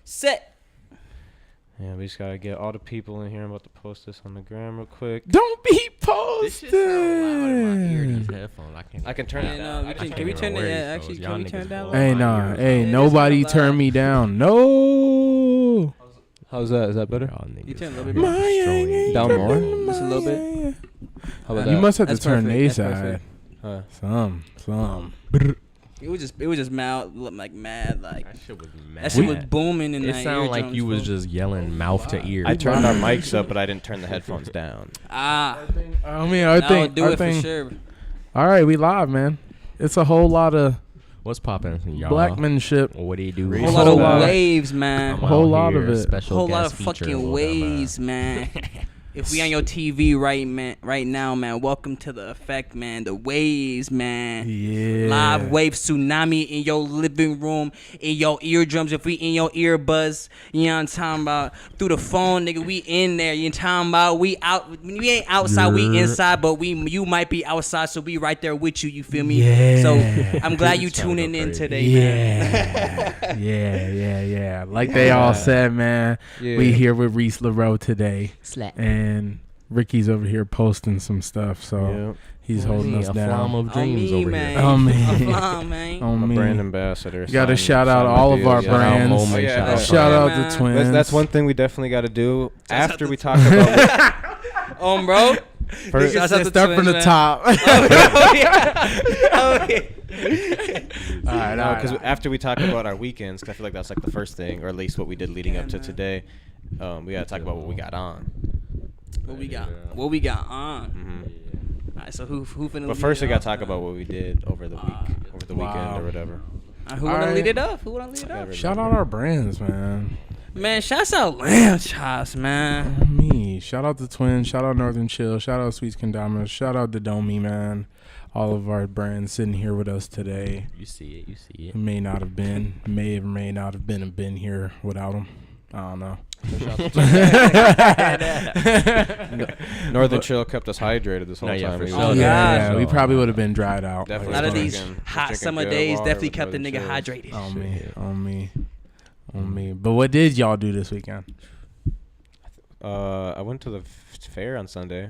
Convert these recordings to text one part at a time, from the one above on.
set. Yeah, we just gotta get all the people in here. I'm about to post this on the gram real quick. Don't be This posted. shit sound loud in my ear. These headphones. I can turn it down. Can we turn it? Yeah, actually, can we turn it down? Hey, nah. Hey, nobody turn me down. No. How's that? Is that better? You turn a little bit more. Down more? Just a little bit. How about You that? must have to That's turn perfect. A That's side. perfect. Some. It was just mad, like mad, like That shit was mad. that shit was booming in It that sounded like eardrums, you was bro. just yelling mouth to ear. I turned our mics up, but I didn't turn the headphones down. Ah, I mean, I I'll think. do I it think. for sure. All right, we live, man. It's a whole lot of What's popping, y'all? blackmanship. What do you do? A Whole whole lot of lot. waves, man. I'm A whole out lot of here, it. special Whole lot guest of feature, fucking whatever. waves, man. If we on your TV right now, man, welcome to the effect, man. The waves, man. Yeah. Live wave tsunami in your living room, in your eardrums. If we in your earbuds, you know what I'm talking about. Through the phone, nigga, we in there. You know what I'm talking about. We out. We ain't outside. We inside, but you might be outside, so we right there with you. You feel me? Yeah. So I'm glad you It's trying to tuning go in crazy. today, man. Yeah. Like they all said, man. Yeah. We here with Reese LaRoe today. Slap. And Ricky's over here posting some stuff, so Yeah. he's holding us a down. flam of dreams over man. here. On me. Man. On I'm a me. brand ambassador. Got to Sign- shout out sign my all of deal, our yeah. brands. Moment, Oh, yeah. shout out. Shout out man. the twins. That's one thing we definitely got to do after we talk about. Bro. First, Shouts out to start from twins, the man. top. Oh, yeah. Oh, yeah. All right, No, because all right. after we talk about our weekends, 'cause I feel like that's like the first thing, or at least what we did leading up to man. today. We gotta talk about what we got on. What we got on? Mm-hmm. All right, so who finna? But first, we gotta talk about what we did over the weekend Wow. or whatever. Who wanna lead it up? Who wanna lead it up? Shout out our brands, man. Man, shouts out Lamb Chops, man. On me. Shout out the twins. Shout out Northern Chill. Shout out Sweets Condominus. Shout out Dodomi, man. All of our brands sitting here with us today. You see it. May not have been, may or may not have been here without them. I don't know. Northern Chill kept us hydrated this whole No, yeah, time. for We sure. was- Yeah, gosh. we probably would have been dried out. Definitely. A lot of Drinking- these just hot drinking summer good days water definitely with kept the Northern nigga Chill. hydrated. On me. But what did y'all do this weekend? I went to the fair on Sunday,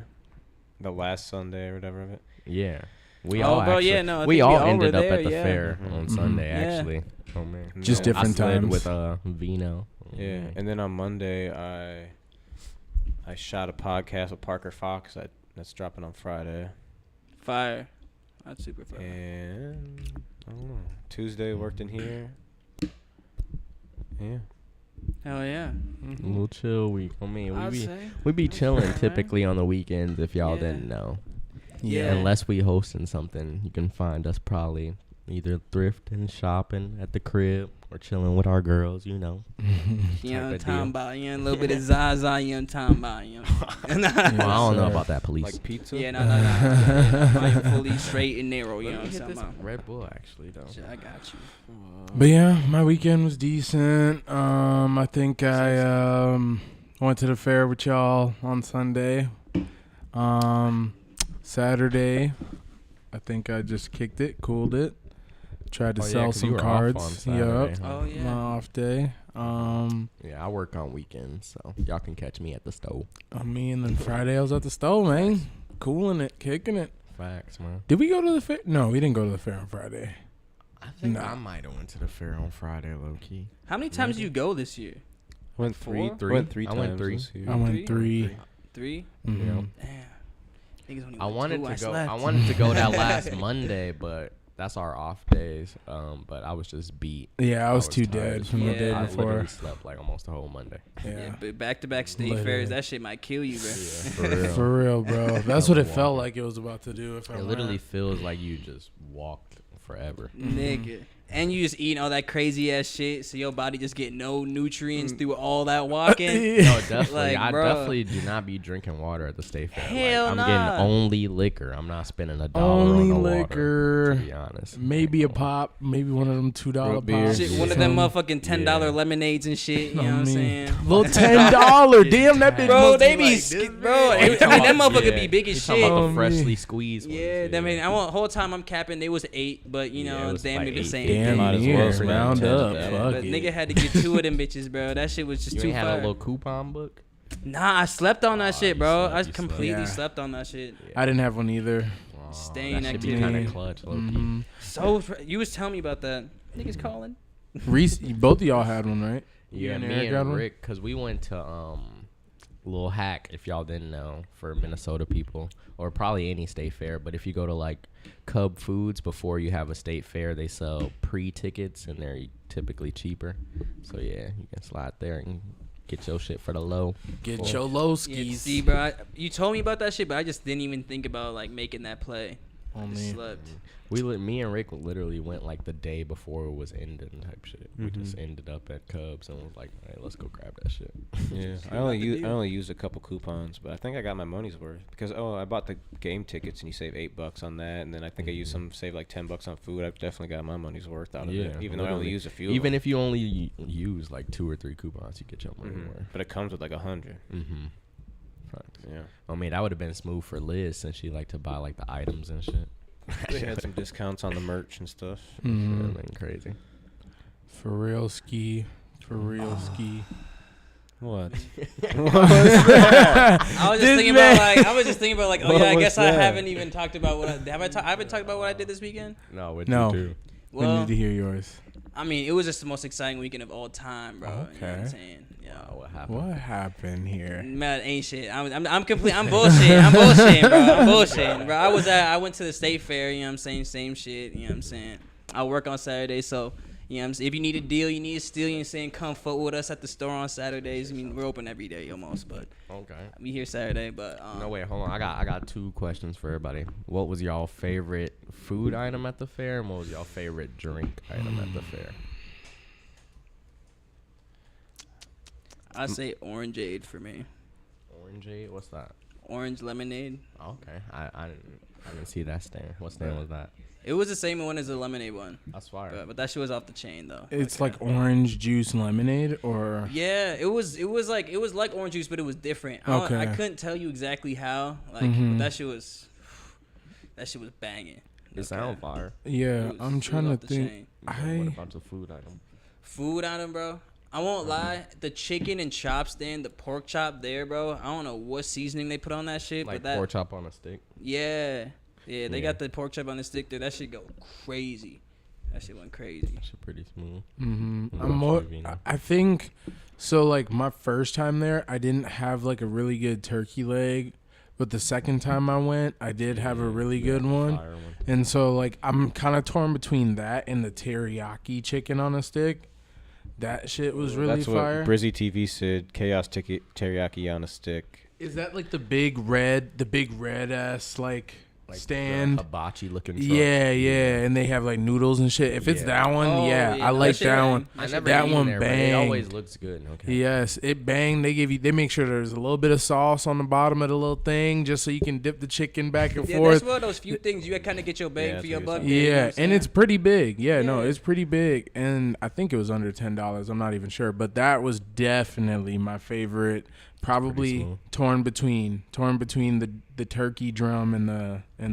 the last Sunday or whatever of it. Yeah. We Oh, all bro, actually, yeah, no, I we think all we all ended were up there, at the yeah. fair Mhm. on Mhm. Sunday, Yeah. actually. Oh man. Just Yeah. different I slid times. with Vino. Yeah, and then on Monday I shot a podcast with Parker Fox that's dropping on Friday, Fire. That's super fire. and I don't know. Tuesday worked in here. Yeah. Hell yeah. A little chill week. I mean, I'd we say. be chilling man. typically on the weekends if y'all Yeah. didn't know. Yeah. Unless we hosting something, you can find us probably either thrifting, shopping at the crib, or chilling with our girls. You know. You know what I'm type of talking deal. about? You know, a little bit of Zaza, you know what I'm talking about? You know? Well, I don't know sir. about that, police. Like pizza. Yeah, no. I'm fully straight and narrow, you know what I'm talking about? Red Bull, actually, though. Shit, I got you. But yeah, my weekend was decent. I think I went to the fair with y'all on Sunday. Saturday, I think I just kicked it, cooled it. Tried to Oh, yeah, sell 'cause you some were off on cards. Saturday, Yup. huh? Oh, yeah. My off day. Yeah, I work on weekends, so y'all can catch me at the stove. And then Friday I was at the stove, man. Cooling it, kicking it. Facts, man. Did we go to the fair? No, we didn't go to the fair on Friday. I think No. I might have went to the fair on Friday, low key. How many times do you go this year? Went Four? three. Went three I times. went three. this year. I went three. 3? Mhm. Yeah. Damn. Niggas only I went wanted two, to go. slept. I wanted to go that last Monday, but that's our off days. But I was just beat. Yeah, I was too tired dead as from the fuck. day I before. literally slept like almost the whole Monday. Yeah, Yeah. but back-to-back state Literally. fairs, that shit might kill you, bro. For real. For real, bro. That's what it felt like it was about to do. If I It literally feels like you just walked forever. Nigga. And you just eating all that crazy ass shit, so your body just get no nutrients through all that walking. No, definitely. Like, I bro. definitely do not be drinking water at the state fair. Hell like, I'm nah. getting only liquor. I'm not spending $1 Only on the liquor. water, to be honest. Maybe a pop, maybe one of them $2 Root beer. pops. Shit, one of them motherfucking $10 lemonades and shit. You know what I'm saying? Little $10. Damn, that bitch. Bro, must they be be, like sk- this bro. big. I mean, that motherfucker be big as You talking shit. about Oh, the freshly squeezed ones, Yeah, I mean, I want whole time I'm capping. They was 8, but you Yeah, know, it was damn like near the 8. same. Damn Might as well near. spend Round 10 up. of that. Fuck But it. nigga had to get 2 of them bitches, bro. That shit was just You too ain't had a fire. little coupon book? Nah, I slept on that shit, bro. slept, I you slept. completely Yeah. slept on that shit. I didn't have one either. Staying that should be activity. kind of clutch, low key. Mhm. So you was telling me about that. Niggas calling. Reese, both of y'all had one, right? Yeah, and me Eric got and one? Rick, because we went to Little Hack, if y'all didn't know, for Minnesota people, or probably any state fair. But if you go to like Cub Foods before you have a state fair, they sell pre-tickets, and they're typically cheaper. So yeah, you can slide there and get your shit for the low. Get Cool. your low Yeah, skis. see, bro, you told me about that shit, but I just didn't even think about like making that play. I On just me. slept. Me and Rick literally went like the day before it was ending type shit. We just Mhm. ended up at Cubs and was like, all right, let's go grab that shit. Yeah, I only used a couple coupons, but I think I got my money's worth because I bought the game tickets and you save $8 on that, and then I think I used some save like $10 on food. I've definitely got my money's worth out of it, even though I only literally. used a few. Even if you only use like 2 or 3 coupons, you get your money worth. but it comes with like 100. Mm-hmm. Yeah, I mean, that would have been smooth for Liz since she liked to buy like the items and shit. they had some discounts on the merch and stuff. Mhm. That been crazy. For real ski. For real ski. What? I was just This thinking man. about like, oh What yeah, I was guess I that? haven't even talked about what I haven't talked about what I did this weekend. No, with No. you too. I Well, need to hear yours. I mean, it was just the most exciting weekend of all time, bro. You know what I'm Okay. saying? Yeah. Wow, what happened? What happened here? Man, ain't shit. I'm complete. I'm bullshit. I'm bullshitting, bro. I'm bullshitting, bro. I went to the state fair. You know what I'm saying? Same shit. You know what I'm saying? I work on Saturday, so you know what I'm saying. If you need a deal, you need a steal. You know what I'm saying? Come fuck with us at the store on Saturdays. I mean, we're open every day almost, but Okay. we here Saturday. But No, wait, hold on. I got 2 questions for everybody. What was y'all favorite food item at the fair, and what was y'all favorite drink item at the fair? I say orangeade for me. Orangeade? What's that? Orange lemonade. Okay, I didn't see that stand. What stand was that? It was the same one as the lemonade one, That's fire. but that shit was off the chain though. It's like orange juice lemonade, or Yeah, it was like orange juice, but it was different. I Okay. couldn't tell you exactly how. Like Mhm. but that shit was banging. It sound fire. yeah. It was- I'm it was trying to off the think. chain. What I about the food item? Food on them, bro. I won't lie. The chicken and chop stand, the pork chop there, bro. I don't know what seasoning they put on that shit, Like but that pork chop on a stick? yeah, they Yeah. got the pork chop on the stick there. That shit go crazy. That shit went crazy. That shit pretty smooth. Mhm. What I'm about more. you, Vina? I think so. Like my first time there, I didn't have like a really good turkey leg, but the second time I went, I did have a really good one. Fire one. And so like I'm kind of torn between that and the teriyaki chicken on a stick. That shit was really That's fire. what Brizzy TV said. Chaos teriyaki on a stick. Is that like the big red ass like stand? The hibachi looking truck. Yeah, and they have like noodles and shit. If it's Yeah. that one, Oh, yeah, yeah, I no, like that shit that bang. one. I That never that eaten one there, but it banged. always looks good. Okay. Yes, it banged. They make sure there's a little bit of sauce on the bottom of the little thing just so you can dip the chicken back and Yeah, forth. that's one of those few things you kind of get your bang Yeah, for your that's buck. what there, you know what Yeah, I'm and it's saying? pretty big. Yeah, no, Yeah. it's pretty big, and I think it was under $10. I'm not even sure, but that was definitely my favorite. Probably smooth. torn between the turkey drum and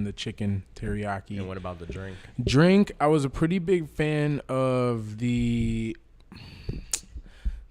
the chicken teriyaki. And what about the drink? Drink, I was a pretty big fan of the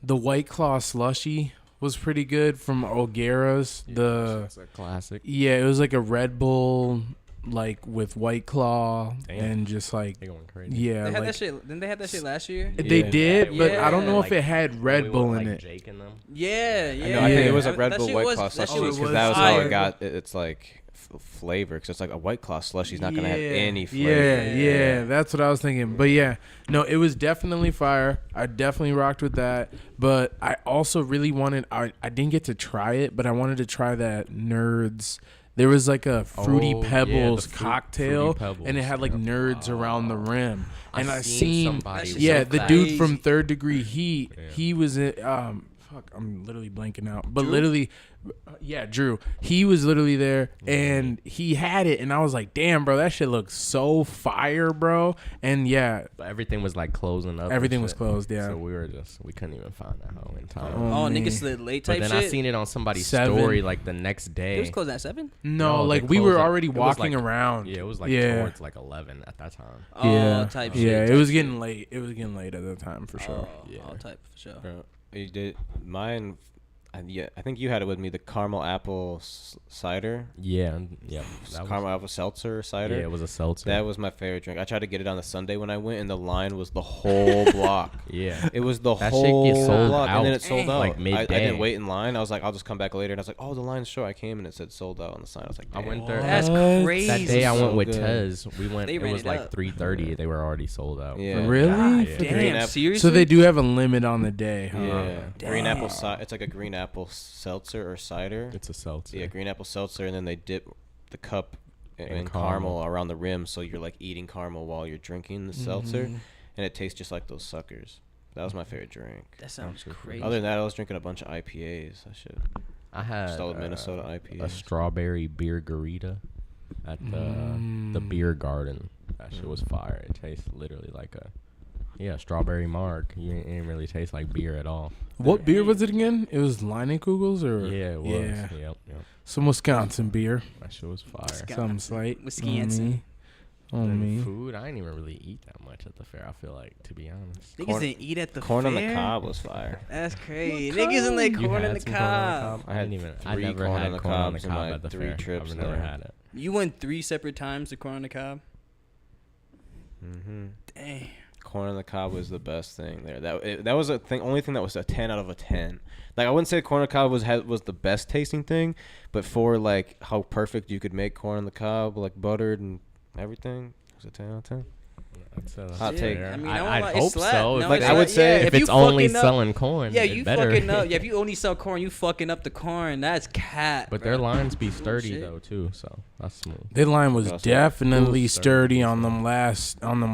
White Claw slushy. Was pretty good from O'Gara's. It's a classic. Yeah, it was like a Red Bull, like with White Claw, Damn. and just like They going crazy. yeah, They had like that shit. Didn't they have that shit last year? they Yeah. did, but Yeah. I don't know Like, if it had Red We Bull went, in like, it. Jake and them. Yeah, I yeah. know, I think Yeah. it was a That Red shit Bull White was- Claw that shit slushy was because that was how fire. it got. It's like flavor because it's like a White Claw slushy's not gonna have Yeah. any flavor. Yeah, that's what I was thinking. But yeah, no, it was definitely fire. I definitely rocked with that. But I also really wanted. I didn't get to try it, but I wanted to try that Nerds. There was like a Fruity Oh, yeah, the Pebbles Fruity cocktail, Pebbles, and it had like yeah. nerds around the rim. And I seen seen, somebody That with yeah, shit's the so dude crazy. from Third Degree Heat. Yeah. He was in. Fuck, I'm literally blanking out. But Drew? literally, Yeah, Drew. He was literally there, and he had it, and I was like, "Damn, bro, that shit looks so fire, bro." And yeah, But everything was like closing up. everything and was shit. closed. Yeah. So we couldn't even find that home in time. Oh, man. niggas slid late But type then shit. I seen it on somebody's 7. story like the next day. It was closed at 7. No, No, like they we were closed at- already it was walking like- around. Yeah, it was like towards like 11 at that time. Oh, type shit. Yeah, it type was shit. getting late. It was getting late at the time for sure. Oh, Yeah. all type for sure. Bro, you did mine. Yeah, I think you had it with me. The caramel apple cider. Yeah. Caramel apple seltzer cider. Yeah, it was a seltzer. That was my favorite drink. I tried to get it on a Sunday when I went, and the line was the whole block. Yeah. It was the That shit whole gets sold block, and then out, it sold out. like, I midday. didn't wait in line. I was like, I'll just come back later, and I was like, oh, the line's short. I came and it said sold out on the sign. I was like, I damn. went there. That's What? crazy. That day I went So with good. Tez. We went. They It ran was it like up. 3:30. They were already sold out. Yeah. Really? Yeah. Green Damn, apple- seriously? So they do have a limit on the day, huh? Yeah, green apple. It's like a green apple seltzer or cider. It's a seltzer. Yeah, green apple seltzer, and then they dip the cup in In caramel caramel. around the rim, so you're like eating caramel while you're drinking the seltzer, and it tastes just like those suckers. That was my favorite drink. That sounds crazy. Other than that, I was drinking a bunch of IPAs. That shit. I had Just all the Minnesota IPAs. a strawberry beer garita at the beer garden. That shit was fire. It tastes literally like a strawberry marg. It didn't really taste like beer at all. What beer was it again? It was Leinenkugels or Yeah, it was. Yeah. Yep. some Wisconsin beer. That shit was fire. Wisconsin. Something slight. Wisconsin. On Then me. food, I didn't even really eat that much at the fair. I feel like, to be honest. Niggas Corn- didn't eat at the Corn fair. on the cob was fire. That's crazy. Niggas in like You corn had on the some corn on the cob. I had I three never corn had on the corn on the cobs in cob my at the 3 fair. trips I've never there. had it. You went 3 separate times to corn on the cob. Mm-hmm. Dang. Corn on the cob was the best thing there. That was a thing. Only thing that was a 10 out of a 10. Like I wouldn't say corn on the cob was the best tasting thing, but for like how perfect you could make corn on the cob, like buttered and everything, it was a 10 out of 10. Hot Yeah, take. I mean, I'd it hope slapped. so. No, Like, it I would slapped. say Yeah, if you it's only fucking up- selling corn, Yeah, it you better. fucking up. Yeah, if you only sell corn, you fucking up the corn. That's cat. But bro. their lines be sturdy Bullshit. though too, so that's smooth. That line was That's definitely Ooh, sturdy sturdy. on them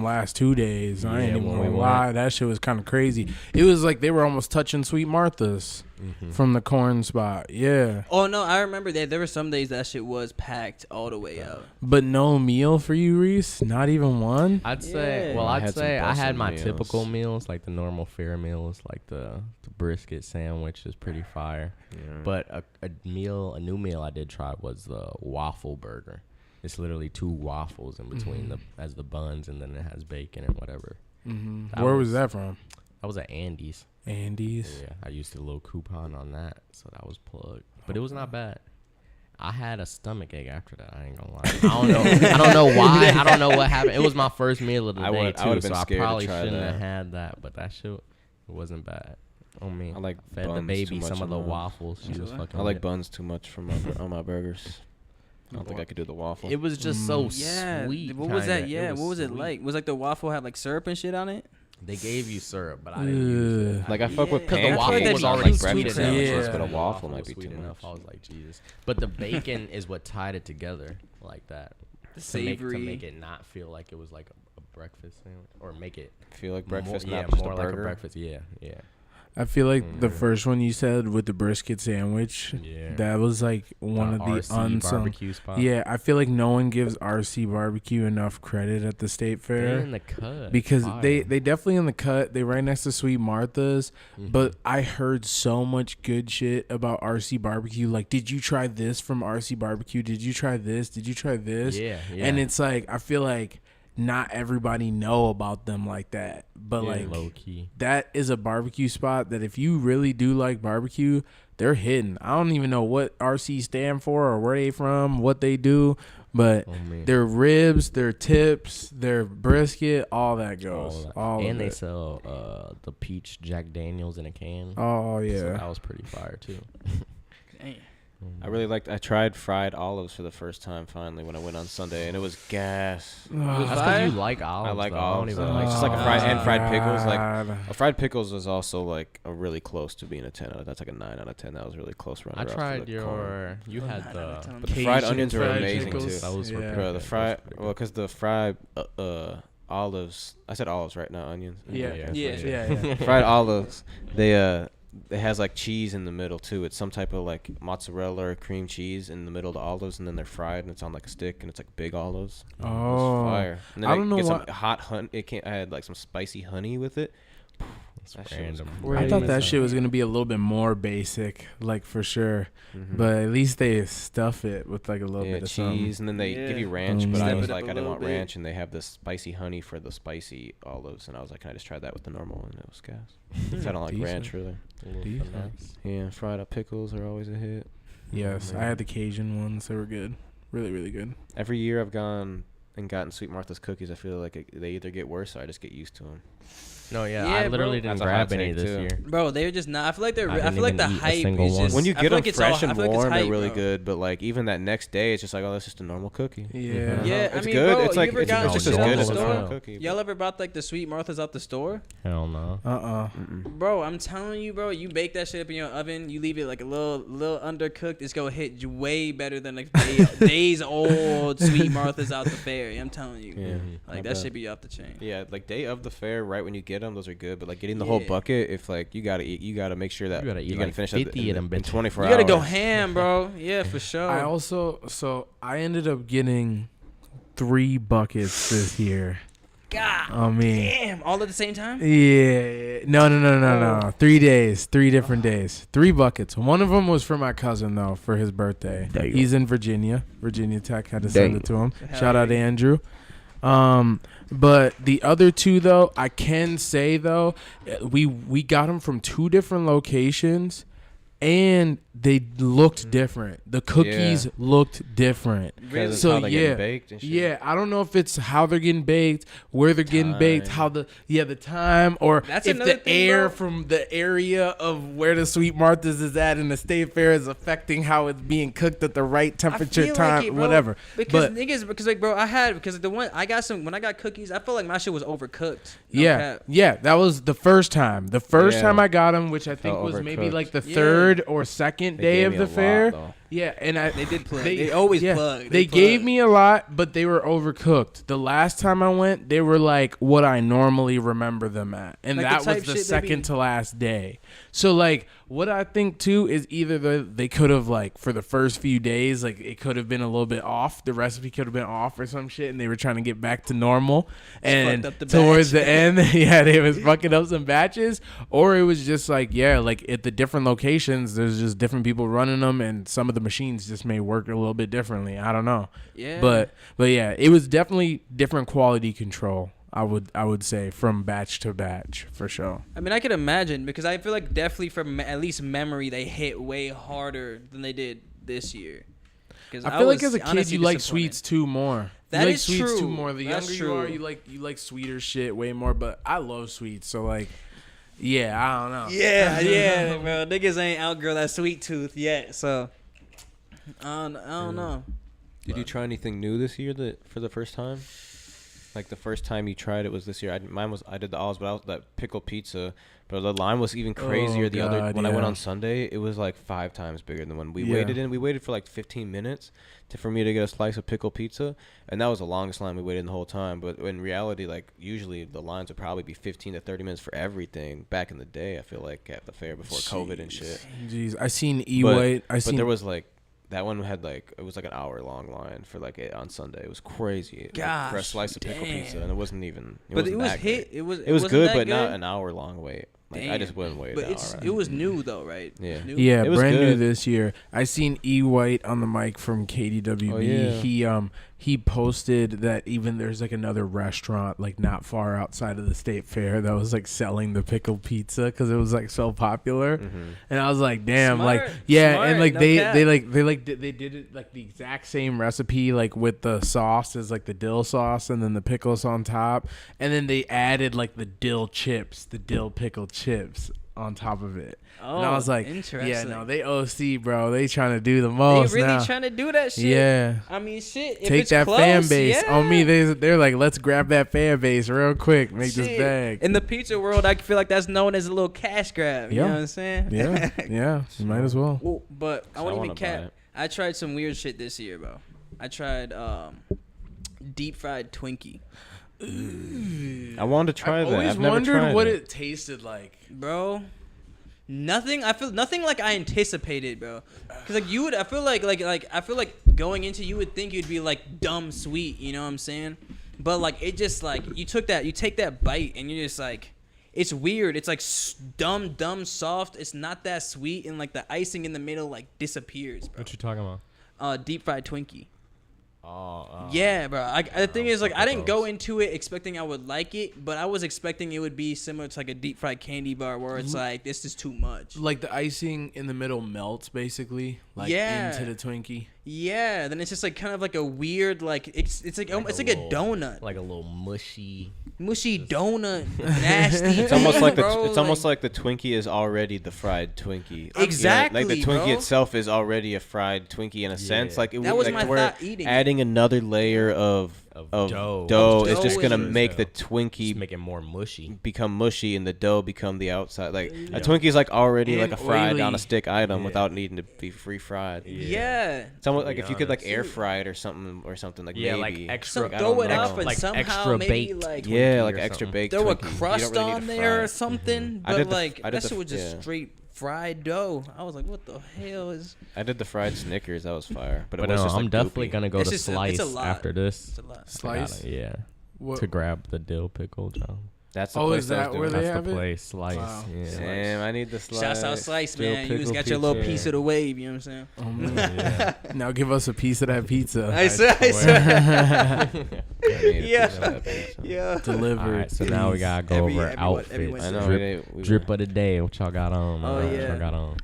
last 2 days. I Yeah, ain't even when gonna we lie. went. That shit was kind of crazy. It was like they were almost touching Sweet Martha's from the corn spot. Yeah, Oh no, I remember that there were some days that shit was packed all the way out. but no meal for you, Reese. Not even one. I'd say, Yeah. well, I I'd had some say I had bussin' my meals. typical meals, like the normal fare meals, like the brisket sandwich is pretty fire. Yeah. But a new meal I did try was the waffle burger. It's literally 2 waffles in between as the buns, and then it has bacon and whatever. That Where was was- that from? That was at Andy's. Andy's. Yeah, I used a little coupon on that, so that was plugged. But it was not bad. I had a stomach ache after that. I ain't gonna lie. I don't know. I don't know why. I don't know what happened. It was my first meal of the I day would- I too, would've so been I scared to probably try shouldn't that. have had that. But that shit, it wasn't bad. On me, I like fed the buns too baby much some of on the mine. waffles. She was Sure. fucking. I like lit. buns too much for on my burgers. I don't think I could do the waffle. It was just so Yeah. sweet. What was that? kinda. Yeah. What was it sweet. like? Was like the waffle have like syrup and shit on it? They gave you syrup, but I didn't use it. Like I fuck with Yeah. 'Cause the pancakes, waffle that'd was be already too like sweet breakfast enough. sandwiches, Yeah. but a The waffle might be was too sweet enough. much. I was like, Jesus. But the bacon is what tied it together like that. The To make savory. it not feel like it was like a breakfast sandwich, or make it Feel like breakfast, more, not just more a like a burger. breakfast. Yeah, yeah. I feel like the first one you said with the brisket sandwich, Yeah. that was like one of the RC unsung. barbecue spot. Yeah, I feel like no one gives RC Barbecue enough credit at the state They're fair in the cut because Fire. they definitely in the cut. They right next to Sweet Martha's, Mm-hmm. but I heard so much good shit about RC Barbecue. Like, did you try this from RC Barbecue? Did you try this? Did you try this? Yeah, yeah. And it's like I feel like not everybody know about them like that, but like low key. that is a barbecue spot that if you really do like barbecue, they're hidden. I don't even know what RC stand for or where they from, what they do, but Oh, man. their ribs, their tips, their brisket, all that goes. All and of they it. sell the peach Jack Daniels in a can. Oh So yeah. that was pretty fire too. Damn. I tried fried olives for the first time finally when I went on Sunday, and it was gas. That's fire? because you like olives. I like though. olives. don't I even like like just like a fried and fried pickles. Like God. a fried pickles was also like a really close to being a 10 out of. That's like a 9 out of 10. That was really close. I tried you had the But the fried Cajun onions are fried amazing pickles. too. Those were Yeah. Bro, the Those fried were pretty well, because the fried olives. I said olives, right? Not onions. Yeah. Yeah, Yeah. Yeah. Fried olives. it has like cheese in the middle too. It's some type of like mozzarella or cream cheese in the middle of the olives, and then they're fried and it's on like a stick, and it's like big olives. Oh, it's fire. And then I don't know some what hot honey. I had like some spicy honey with it. That shit was I thought that crazy. shit was gonna be a little bit more basic, like for sure. Mhm. But at least they stuff it with like a little bit of cheese, and then they give you ranch. Mm. But I Step was it up like, a I didn't little want bit. ranch, and they have this spicy honey for the spicy olives, and I was like, can I just try that with the normal? And it was gas. 'Cause I don't like Decent. ranch really. Decent. Yeah, fried up pickles are always a hit. Yes, Oh, I man. had the Cajun ones. They were good, really, really good. Every year I've gone and gotten Sweet Martha's cookies, I feel like they either get worse or I just get used to them. No, yeah, Yeah, I bro. literally didn't That's a grab hot any take, this too. year. Bro, they're just not. I feel like they're. I I didn't feel like the even eat a hype single is one. just. When you I get feel them like it's all- fresh I and feel like it's warm, hype, they're really bro. good. But like even that next day, it's just like, oh, that's just a normal cookie. Yeah. Yeah, It's I mean, good. bro, It's you like ever it's got just shit as out good the as a normal store? cookie. Y'all ever bought like the Sweet Martha's out the store? Hell no. Bro, I'm telling you, bro, you bake that shit up in your oven, you leave it like a little undercooked, it's gonna hit you way better than like days old Sweet Martha's out the fair. I'm telling you, Yeah, like I that bet. should be off the chain. Yeah, like day of the fair, right when you get them, those are good. But like getting the whole Yeah. bucket, if like you gotta eat, you gotta make sure that You gotta eat you're gonna like finish 50 of that them in bitches. 24 You hours. gotta go ham, bro. Yeah, for sure. I also I ended up getting 3 buckets this year. God I mean, damn, all at the same time. yeah, no. 3 days, 3 different days, 3 buckets. One of them was for my cousin though, for his birthday. Damn. He's in Virginia Tech. Had to send it to him. Hell Shout out to yeah. Andrew. But the other 2 though, I can say though, we got them from 2 different locations, and they looked different. The cookies looked different. Because So, how they're yeah. getting baked and shit. Yeah, I don't know if it's how they're getting baked, where they're getting baked, Time. how the time, or That's if another the thing, air bro. from the area of where the Sweet Martha's is at in the state fair is affecting how it's being cooked at the right temperature, I feel time, like it, bro, whatever. Because But niggas, because like, bro, because the one I got when I got cookies, I felt like my shit was overcooked. No yeah, cap. yeah, that was the first time. The first Yeah. time I got them, which I think Felt was maybe overcooked. like the Yeah. 3rd or 2nd They day gave of me the a lot, fair. though. Yeah, and They did plug. They always plug. They plug. gave me a lot, but they were overcooked. The last time I went, they were like what I normally remember them at, and Like the that was type the shit they second be- to last day. So like, what I think too is either they could have like for the first few days, like it could have been a little bit off. The recipe could have been off or some shit, and they were trying to get back to normal. And fucked up the towards batch. the end, yeah, they was fucking up some batches, or it was just like like at the different locations, there's just different people running them, and some of the machines just may work a little bit differently. I don't know. Yeah. But yeah, it was definitely different quality control. I would say from batch to batch for sure. I mean, I could imagine because I feel like definitely from at least memory, they hit way harder than they did this year. 'Cause I feel like was as a kid honestly you like disappointed. sweets too more. That you like is sweets true. too more. The That's younger you are, true. you like sweeter shit way more. But I love sweets, so like, yeah, I don't know. Yeah, bro. Niggas ain't outgrow that sweet tooth yet, so I don't know. Did you try anything new this year for the first time? Like the first time you tried it was this year. I did the olives, but I was that pickle pizza. But the line was even crazier. When I went on Sunday, it was like 5 times bigger than when we waited in. We waited for like 15 minutes for me to get a slice of pickle pizza, and that was the longest line we waited in the whole time. But in reality, like usually the lines would probably be 15 to 30 minutes for everything. Back in the day, I feel like at the fair before COVID and shit. Jeez, I seen E-White. But there was like. That one had like it was like an hour-long line for like on Sunday. It was crazy. Like, for a Gosh, slice of pickle pizza, and it wasn't even. But it was that hit. great. It was good, that but good? not an hour-long wait. Like I Damn. just wouldn't wait. But an hour. it was new though, right? Yeah. New? Yeah, It was brand new good. this year. I seen E-White on the mic from KDWB. Oh, yeah. He posted that even there's like another restaurant like not far outside of the state fair that was like selling the pickled pizza because it was like so popular. Mm-hmm. And I was like, damn, Smart, like yeah, smart, and like no they cap. they did it like the exact same recipe like with the sauce as like the dill sauce and then the pickles on top, and then they added like the dill chips, the dill pickle chips on top of it. Oh, and I was like, interesting. yeah, no, they OC, bro. They trying to do the most They really now. trying to do that shit. Yeah. I mean, shit. If Take it's that close, fan base yeah. on me. They're like, let's grab that fan base real quick. Make this Shit. bag. In the pizza world, I feel like that's known as a little cash grab. You Yeah. know what I'm saying? yeah. You might as well. Well, but I won't even wanna buy cap. it. I tried some weird shit this year, bro. I tried deep fried Twinkie. I wanted to try I've that. always I've never wondered tried what it. it tasted like. Bro, Nothing. I feel nothing like I anticipated, bro. Cause like you would. I feel like I feel like going into you would think you'd be like dumb sweet. You know what I'm saying? But like it just like you take that bite and you're just like. It's weird. It's like dumb, soft. It's not that sweet, and like the icing in the middle like disappears, bro. What you talking about? Deep fried Twinkie. Oh. Yeah, bro. The thing is, like, I didn't go into it expecting I would like it, but I was expecting it would be similar to like a deep fried candy bar, where it's like this is too much. Like the icing in the middle melts, basically. Like into the Twinkie. Yeah. Then it's just like kind of like a weird, like it's like a donut, like a little mushy donut, nasty. It's almost like bro, it's almost like the Twinkie is already the fried Twinkie. Exactly, like the Twinkie bro. itself is already a fried Twinkie in a sense. Like that was my thought eating adding another layer of dough is just gonna make the Twinkie just make it more mushy, become mushy, and the dough become the outside. Like a Twinkie is like already and like a fried oily. on a stick item without needing to be refried. Yeah. It's almost like if you could like air fry it or something like maybe. like extra. Throw it up and like somehow extra maybe baked. like like extra baked. throw a Twinkie. crust really on there or something. But I like did that shit was just straight fried dough. I was like, what the hell is? I did the fried Snickers. That was fire. But it no, was just I'm like definitely goopy. gonna go It's to just a Slice lot. after this. It's a lot. Slice? Yeah. What? To grab the dill pickle, John. That's the Oh, place is I that was where doing. they That's have the it? place. Slice. Wow. Yeah. Damn, I need the Slice. Shouts out Slice, Dill man. You just pickle got your little pizza. piece of the wave. You know what I'm saying? Oh, man. Now give us a piece of that pizza. I swear. Yeah. Yeah. Delivered. All right, so now we gotta go over outfits. I know. Drip of the day. What y'all got on? Oh, man? yeah. What y'all got on?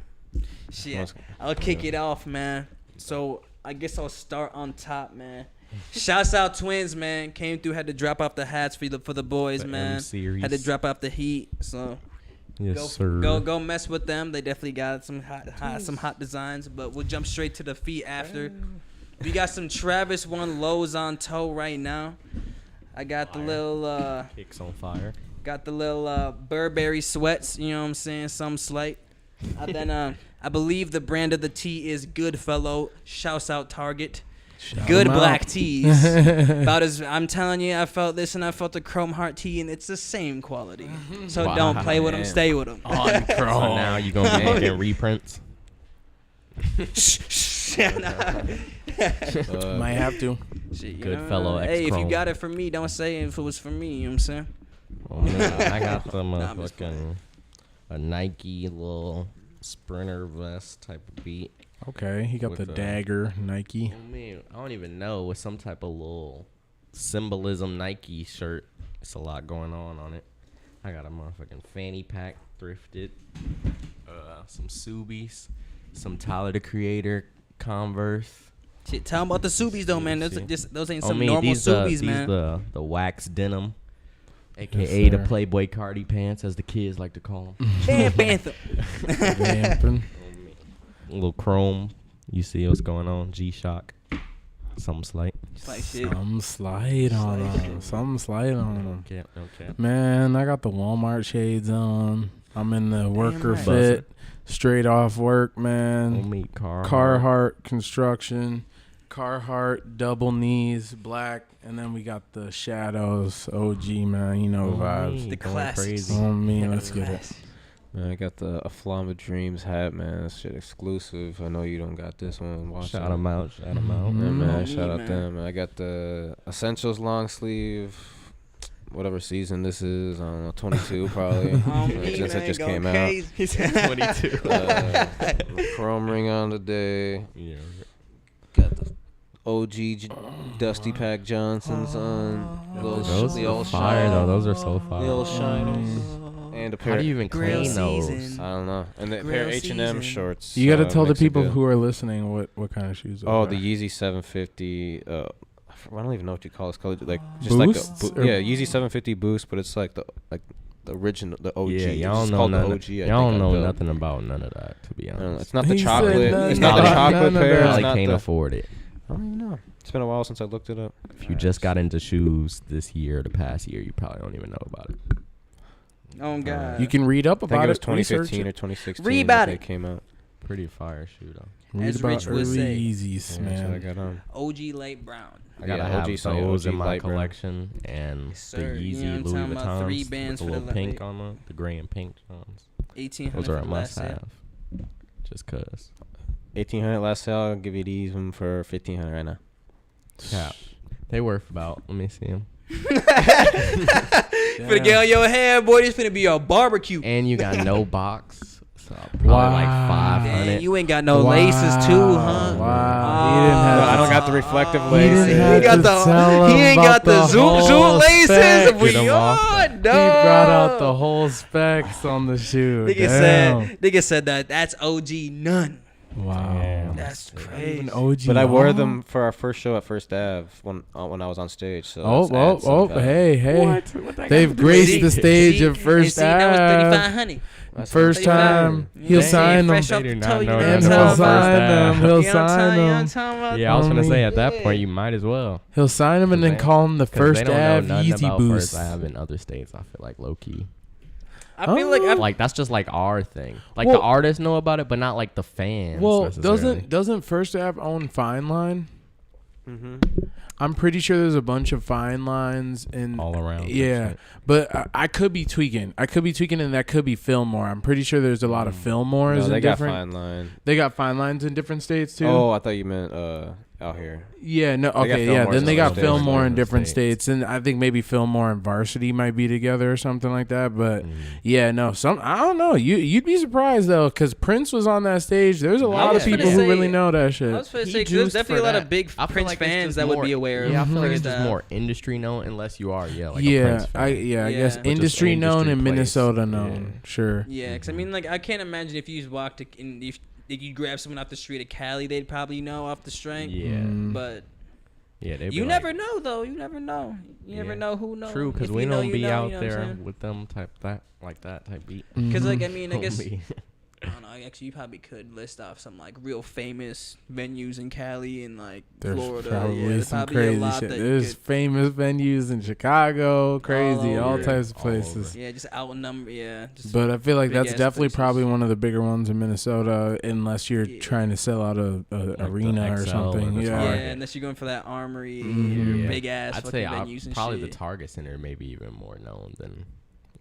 Shit. I'll kick it off, man. So I guess I'll start on top, man. Shouts out Twins, man. Came through, had to drop off the hats for the boys, The man. M-Series. Had to drop off the heat. So Yes, sir. go mess with them. They definitely got some hot designs, but we'll jump straight to the feet after. We got some Travis One lows on toe right now. I got the little Kicks on fire. got the little Burberry sweats, you know what I'm saying? Some slight. Then I believe the brand of the tee is Goodfellow. Shouts out Target. Good black tees. About as I'm telling you, I felt this and I felt the Chrome Heart tee, and it's the same quality. So Wow, don't play with them, man. stay with them. On So Chrome. now you gonna be making reprints. Might have to. Shit, you Goodfellow know, hey, if you X-Chrome. got it for me, don't say if it was for me. You know what I'm saying? Oh, man, I got the I'm just motherfucking a Nike little sprinter vest type of beat. Okay, he got With the the- dagger Nike. Oh, man, I don't even know, with some type of little symbolism Nike shirt. It's a lot going on it. I got a motherfucking fanny pack thrifted, some Subies, some Tyler the Creator Converse. Shit, tell them about the Subies though, man. Those See. those ain't Oh, some man, normal these, Subies, these man. the wax denim, aka Yes, the sir. Playboy Cardi pants, as the kids like to call them. Damn Panther. Vamping. A little chrome. You see what's going on? G-Shock. Something slight. Just like shit. Some slide on them. Some slide on them. Okay. Man, I got the Walmart shades on. I'm in the worker right. fit. Straight off work, man. Homie Carhartt. Carhartt construction. Carhartt double knees, black. And then we got the shadows. OG, man. You know vibes. The Going classics. crazy. On me, let's get it. Man, I got the A Flama Dreams hat, man. That shit exclusive. I know you don't got this one. Watch Shout it. them out. Yeah, Mhm. man. Oh, Shout out man. them. I got the Essentials long sleeve. Whatever season this is, I don't know, 22 probably. Oh, me, Since man, it just go came crazy. out. 22. Chrome ring on today. Yeah. Got the OG Dusty Pack Johnsons on. Those the are old fire shine. though. Those are so fire. The old shiners. And a pair. How do you even Grill clean those? season. I don't know. And the pair Grill of H&M season. shorts. You got to tell the makes it people good. who are listening what kind of shoes. Oh, are. the Yeezy 750. I don't even know what you call this color. Like just Boosts like the or- yeah, Yeezy 750 Boost, but it's like the original, the OG. Yeah, It's y'all just know called the nothing. OG. I Y'all think don't I know built. nothing about none of that, to be I don't know. honest. It's not the He said chocolate. none It's not the of chocolate that. pair. I It's Probably not can't the, afford it. I don't even know. It's been a while since I looked it up. If you just got into shoes this year, the past year, you probably don't even know about it. Oh God. You can read up I think about it was it. research 2015 it. or 2016 Read that about they it. came out. Pretty fire shoe though. Read As about Rich would early say. Yeezys, Yeah, that's what I man. got on. OG Light Brown. I gotta Yeah, have OG Sony, those OG in my light brown. collection, and Yes, the sir. You Yeezy know what I'm Louis talking about? 3 Vuittons bands with for the the little pink light. on them, the gray and pink ones. $1,800 Those are for a the last must sale. have. Just cause. 1,800 last sale. I'll give you these one for 1,500 right now. Yeah. They worth about. Let me see them. Finna get on your head, boy. This finna be a barbecue. And you got no box. So probably like Wow. 500. Dang, you ain't got no laces too, huh? Wow. He didn't have No, I to- don't got the reflective He laces. didn't have got to the- tell he him ain't got about the zoom whole laces. spec. We Get 'em off on, He brought out the dog. whole specs on the shoe. Nigga said that. That's OG none. Wow. That's Even crazy. OG. But I wore Hall? them for our first show at First Ave when I was on stage. So Oh, that's add some oh, value. hey. What that They've got to do graced See? the stage See? of First See, that was Ave. 3,500. That's First what I'm time. saying. He'll Dang, sign them. fresh off They the do toe, not you know know And what he'll I'm First talking sign about? them. Ave. He'll You know what I'm sign talking- you know what I'm them. talking about? Yeah, I was gonna say at that Yeah. point you might as well. He'll sign them and then They- call them the 'Cause First they don't know Ave nothing Yeezy about Boost. First Ave in other states. I feel like low key. I feel like I'm Like that's just like our thing. Like Well- the artists know about it, but not like the fans. Well, necessarily. doesn't First Ave own Fine Line? Mm-hmm. I'm pretty sure there's a bunch of fine lines in all around. Yeah, but I could be tweaking. And that could be Fillmore. I'm pretty sure there's a lot of Fillmores No, in they got different. Fine Line. They got fine lines in different states too. Oh, I thought you meant out here. Yeah, no, got okay, yeah. Fillmores Then in they got different Fillmore in states. different states, and I think maybe Fillmore and Varsity might be together or something like that. But yeah, no, I don't know. You'd be surprised though, because Prince was on that stage. There's a lot of was finna people who say- really know that I shit. was gonna He say 'cause there's juiced definitely for a lot that. of big I feel Prince like it's fans just that would more- be aware of. Yeah, I feel like it's First just Ave. more industry known, unless you are, like a Yeah, Prince fan. I Yeah. guess But just industry known industry and place. Minnesota known. Yeah. Sure. Yeah, because I mean, like, I can't imagine if you just walked in, if you grab someone off the street of Cali, they'd probably know off the strength. Yeah, Mm. But yeah. They'd be you like- never know, though. You never know. You never Yeah. know who knows. True, because If we you know, don't you be know, out you know what I'm there saying? with them type beat. Because, like, I Mhm. mean, I guess Homie. I don't know. Actually, you probably could list off some like real famous venues in Cali and like There's Florida. probably yeah, there's some probably a crazy lot shit. that you There's could, famous venues in Chicago, crazy, all over. types of All places. yeah, just outnumber. Yeah, just But I feel like that's big-ass definitely places. probably one of the bigger ones in Minnesota, unless you're Yeah. trying to sell out a the arena or XL or something. the Yeah. yeah, Target. unless you're going for that Armory Mhm. or Yeah. big ass I'd fucking say venues and probably shit. the Target Center maybe even more known than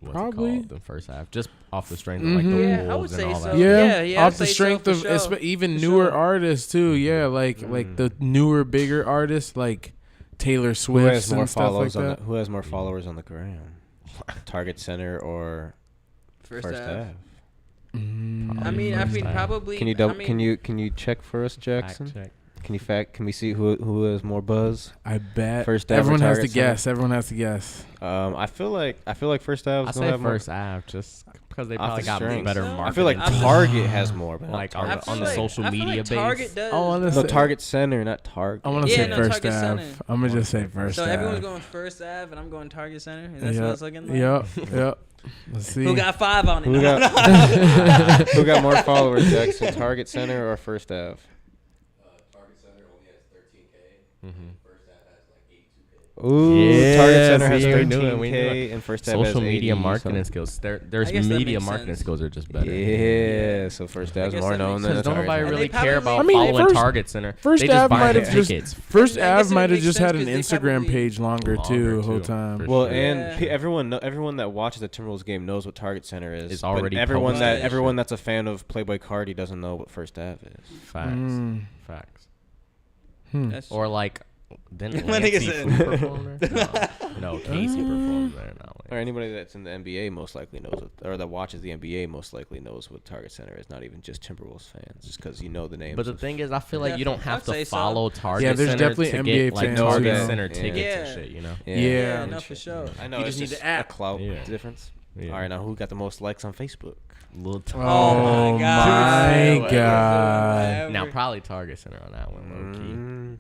what's Probably. it called than First Half, just off the strength of like the Mhm. Yeah, I would Wolves and say all so. that. Yeah, Yeah, I'd off the say so strength for of sure. even For newer sure. artists too. Yeah, like the newer, bigger artists like Taylor Who Swift has more and stuff like followers that. who has more followers on the gram? Target Center or First First Ave. Ave? I mean, First Ave. probably. Can you I mean, can you check for us, Jackson? Fact check. Can we see who has more buzz? I bet First Ave or everyone has to Target Center? guess. Everyone has to guess. I feel like First Ave I is gonna say have more. First Ave just because they Off probably the got strength. better I marketing. I feel like I feel- Target has more, but Like not on I Target feel on the like, Center. social I feel media like Target base. does. I wanna No, say- Target Center, not Target. I want to Yeah, say no, First Target Ave. Center. I'm gonna just say First So Ave. everyone's going First Ave, and I'm going Target Center. Is that what it's looking like? Yep. Let's see. Who got 5 on it? Who got who got more followers, Jackson? Target Center or First Ave? Target Center only has 13K. Mhm. First Ave has like 82K. Ooh, Yeah, Target Center has see, we knew it, we knew 13K it. and First Ave has Social media 80, marketing so- skills. Their I guess that media makes marketing sense. skills are just better. Yeah, so First I Ave's guess more that known makes than the Because don't Target nobody Center. really they care probably- about I mean, following First- Target Center. First They just Ave buy might the have just tickets. First I guess Ave it might have makes just sense had an 'cause they Instagram probably- page longer too Longer, the whole too, time. for Well, sure. and Yeah. everyone that watches the Timberwolves game knows what Target Center is. It's but already everyone publicized. everyone that's a fan of Playboy Cardi doesn't know what First Ave is. Facts. Mm. Facts. That's Or like, didn't My nigga Lancey said- Food perform there? No, Casey performed there. Not Or anybody that's in the NBA most likely knows what, or that watches the NBA most likely knows what Target Center is. Not even just Timberwolves fans, just because you know the names. But the of- thing is, I feel like you don't Definitely. have I'd say to so. follow Target Yeah, there's Center definitely to NBA get like fans Target who know. Center Yeah. tickets and Yeah. shit, you know? Yeah. no, for sure. I know You it's just need just the app. a clout Yeah. difference. Yeah. All right, now who got the most likes on Facebook? Little Oh my God. my Dude. God. Now probably Target Center on that one, low key.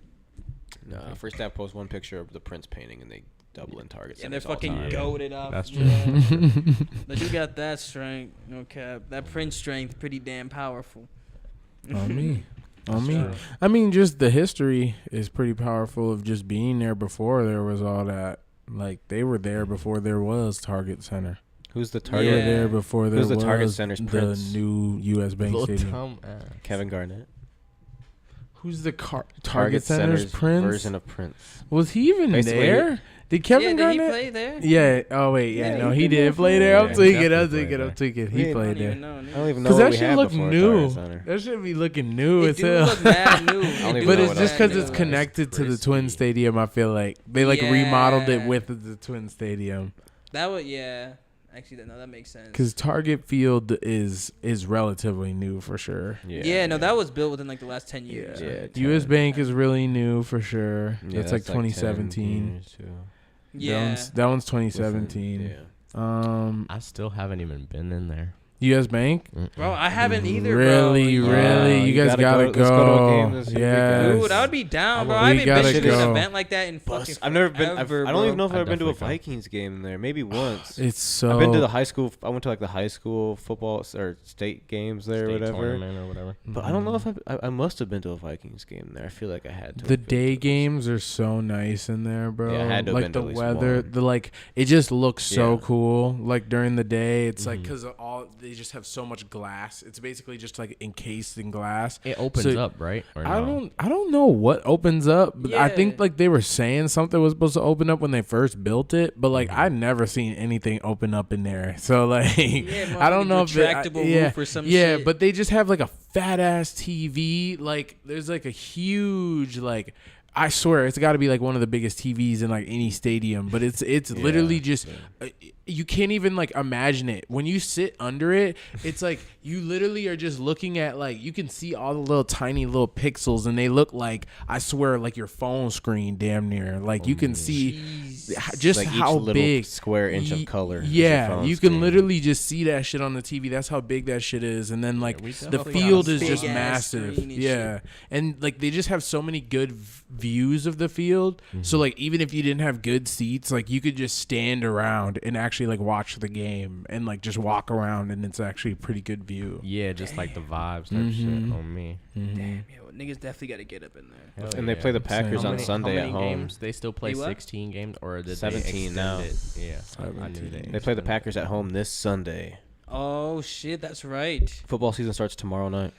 No, First Ave posts one picture of the Prince painting and they double in Target And they're Centers all fucking time. goated off. That's true. Yeah. But you got that strength, no cap. That Prince strength, pretty damn powerful. On me. On me. Sure. I mean, just the history is pretty powerful of just being there before there was all that. Like, they were there before there was Target Center. Who's the They Target? were Yeah. there before there Who's the was Target Center's the Prince? new U.S. Bank Little Stadium. Tom ass. Kevin Garnett. Who's the Target Center's Prince version of Prince? Was he even Basically, there? Did Kevin did he Garnett play there? Yeah. Oh wait. Yeah. Yeah, No, he he been there did play there. I'm Yeah, tweaking. he I'm definitely tweaking. played He played there. I don't even know Because what that we should had look before new. Target Center. That should be looking new It as do hell. look mad new. don't even But know it's what just else because it it's is. connected to the Crispy. Twin Stadium. I feel like they like remodeled it Yeah. with the Twin Stadium. That would Actually, no, that makes sense. Because Target Field is relatively new for sure. Yeah, no, that was built within like the last 10 years. Yeah, U.S. Bank is really new for sure. Yeah, that's like 2017. Yeah. That one's 2017. Yeah. I still haven't even been in there. U.S. Bank. Bro, I haven't either, Really, bro. really, you guys gotta let's go to a game go. this Yeah, Dude, I would be down, bro. We I haven't gotta been to an go. event like that in fucking I've never been. forever, I don't even know bro. if I've been to a definitely go. Vikings game there. Maybe once. It's so. I've been to the high school. I went to like the high school football or state games there, or State whatever. tournament or whatever. But I don't know if I must have been to a Vikings game there. I feel like I had to. The day games are so nice in there, bro. Yeah, I had to have like been to the at least weather, one. the like, it just looks so Yeah. cool. Like during the day, it's like Mhm. because they just have so much glass. It's basically just like encased in glass. It opens So, up, right? Or I no? don't know what opens up, but I think Yeah. like they were saying something was supposed to open up when they first built it, but like I never seen anything open up in there. So like Yeah, I don't know if retractable roof or some yeah, shit. but they just have like a fat ass TV. Like there's like a huge like. I swear it's got to be like one of the biggest TVs in like any stadium, but it's literally just you can't even like imagine it. When you sit under it, it's like you literally are just looking at like you can see all the little tiny little pixels and they look like I swear like your phone screen damn near. Like you can see just like how each little big square inch of color. is Yeah, your phone you can screen. literally just see that shit on the TV. That's how big that shit is. And then like we the definitely got field a is just big-ass massive. screen and Yeah. And like they just have so many good views of the field. So like even if you didn't have good seats, like you could just stand around and actually like watch the game and like just walk around and it's actually a pretty good view. Yeah, just like the vibes type shit on me. Damn, yo, niggas definitely got to get up in there. Hell And they yeah. play the Packers How on many- Sunday at home. Games? They still play They what? 16 games, or did 17 they now. extend it? Yeah, I knew 17. They play the Packers at home this Sunday. Oh shit, that's right. Football season starts tomorrow night.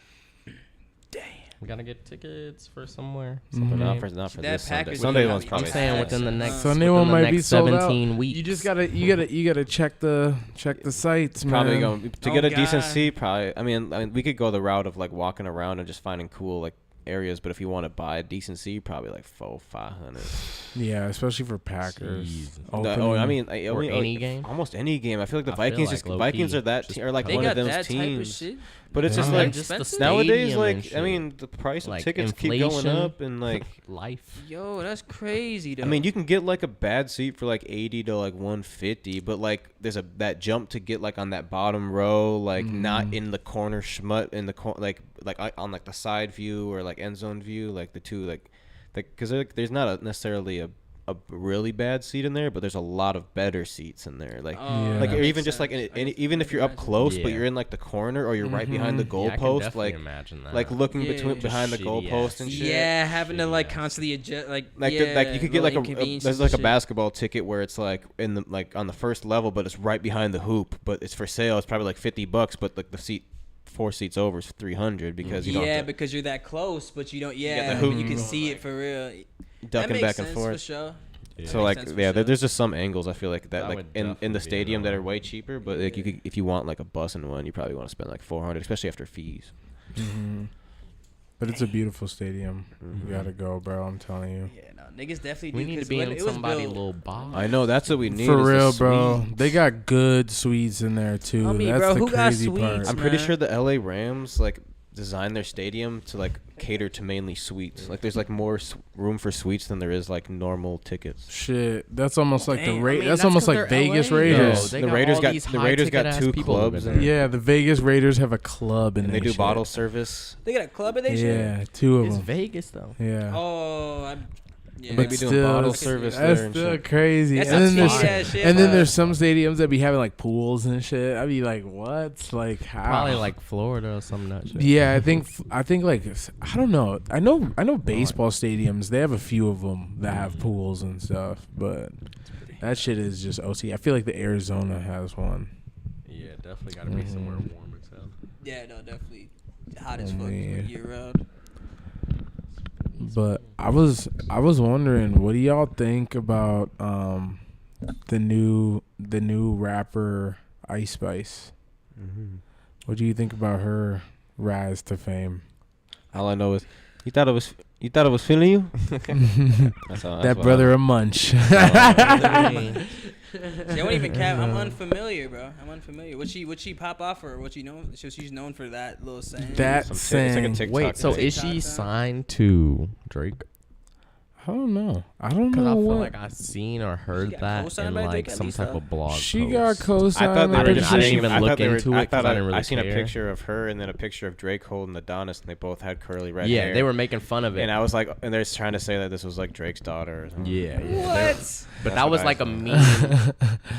We gotta get tickets for somewhere. Mhm. Some But not games. for That this Sunday. Packers Sunday game one's is I'm probably. saying Yeah. within the next Sunday within one the might next be sold out. 17 weeks. You just you gotta check the sites, man. Probably going to Oh, get a decent God. seat. Probably. I mean, we could go the route of like walking around and just finding cool like areas. But if you want to buy a decent seat, probably like 500. Yeah, especially for Packers. Jesus. I mean, Or any like, game? almost any game. I feel like the I feel Vikings like just low-key, Vikings are that just are like They one got of those that type of teams. shit. But it's just Yeah. like just the expensive? nowadays, stadium and like shit. I mean, the price of Like tickets keep going inflation. up, and like life. Yo, that's crazy though. I mean, you can get like a bad seat for like 80 to like 150, but like there's that jump to get like on that bottom row, like not in the corner schmut in the like on like the side view or like end zone view, like the two like because there's not necessarily a really bad seat in there, but there's a lot of better seats in there, like Yeah. like that or makes even just like sense. even if you're up close, but Yeah. you're in like the corner or you're right behind the Mhm. Yeah, I can goalpost, definitely like imagine that. like looking Yeah. behind the Shitty goalpost ass and seat. shit. yeah, having to like Shitty ass. constantly adjust, like Like yeah, like you could get like little there's inconveniences like a and shit. basketball ticket where it's like in the like on the first level, but it's right behind the hoop, but it's for sale. It's probably like $50, but like the seat 4 seats over is 300 because you don't Yeah, have to because you're that close, but you don't. got Yeah, the but hoop. you can see it for real. That ducking makes back and sense forth. For sure. So Makes like sense for yeah, sure. there's just some angles I feel like that That like would in the definitely be stadium that are annoying. way cheaper, but like you could if you want like a bus and one, you probably want to spend like 400, especially after fees. But it's a beautiful stadium. Mhm. You gotta go, bro. I'm telling you. Yeah, no, niggas definitely we do. need to 'cause be when in it was somebody built- little box. I know that's what we need. For is the real, bro. suites. They got good suites in there too. Homie, That's bro, the who got crazy part. suites, I'm pretty man. sure the LA Rams like designed their stadium to like cater to mainly suites. Like there's like more room for suites than there is like normal tickets. Shit, that's almost like Damn, the I mean, that's that's almost 'cause like they're Vegas LA, Raiders. They The got Raiders all got these the Raiders got high-ticket-ass 2 people clubs over in there. Yeah, the Vegas Raiders have a club in and they their do shit. bottle service. They got a club in they shit. Yeah, 2 of It's them. Vegas though. Yeah. Oh, yeah. They be doing bottle it's- service That's there and still shit. crazy. That's and then a there's shitty ass shit, and then but- there's some stadiums that be having like pools and shit. I'd be like, what? Like how? Probably like Florida or some nut shit. Yeah, I think like I don't know. I know baseball stadiums. They have a few of them that have pools and stuff, but that shit is just OC. I feel like the Arizona has one. Yeah, definitely got to be somewhere warm as hell. Yeah, no, definitely hot as fuck Oh, man. year round. But I was wondering, what do y'all think about the new rapper Ice Spice? Mm-hmm. What do you think about her rise to fame? All I know is, you thought it was feeling you. That brother a munch. She don't even cap. I'm unfamiliar, bro. I'm unfamiliar. Would she pop off, or what you know? She's known for that little saying. That It's like a saying. TikTok Wait, so thing. is she signed to Drake? I don't know. I don't Because know I feel what. like I've seen or heard got that co-signed in by Drake like at some least, type though? of blog. She post. got co-signed. I thought I'm pretty I sure didn't she- even I look thought they were- into it 'cause I didn't really I seen a care. picture of her and then a picture of Drake holding Adonis, and they both had curly red Yeah, hair. they were making fun of it. And I was like, and they're just trying to say that this was like Drake's daughter. Or something. Yeah. What? But That's that what was I like a saw. meme.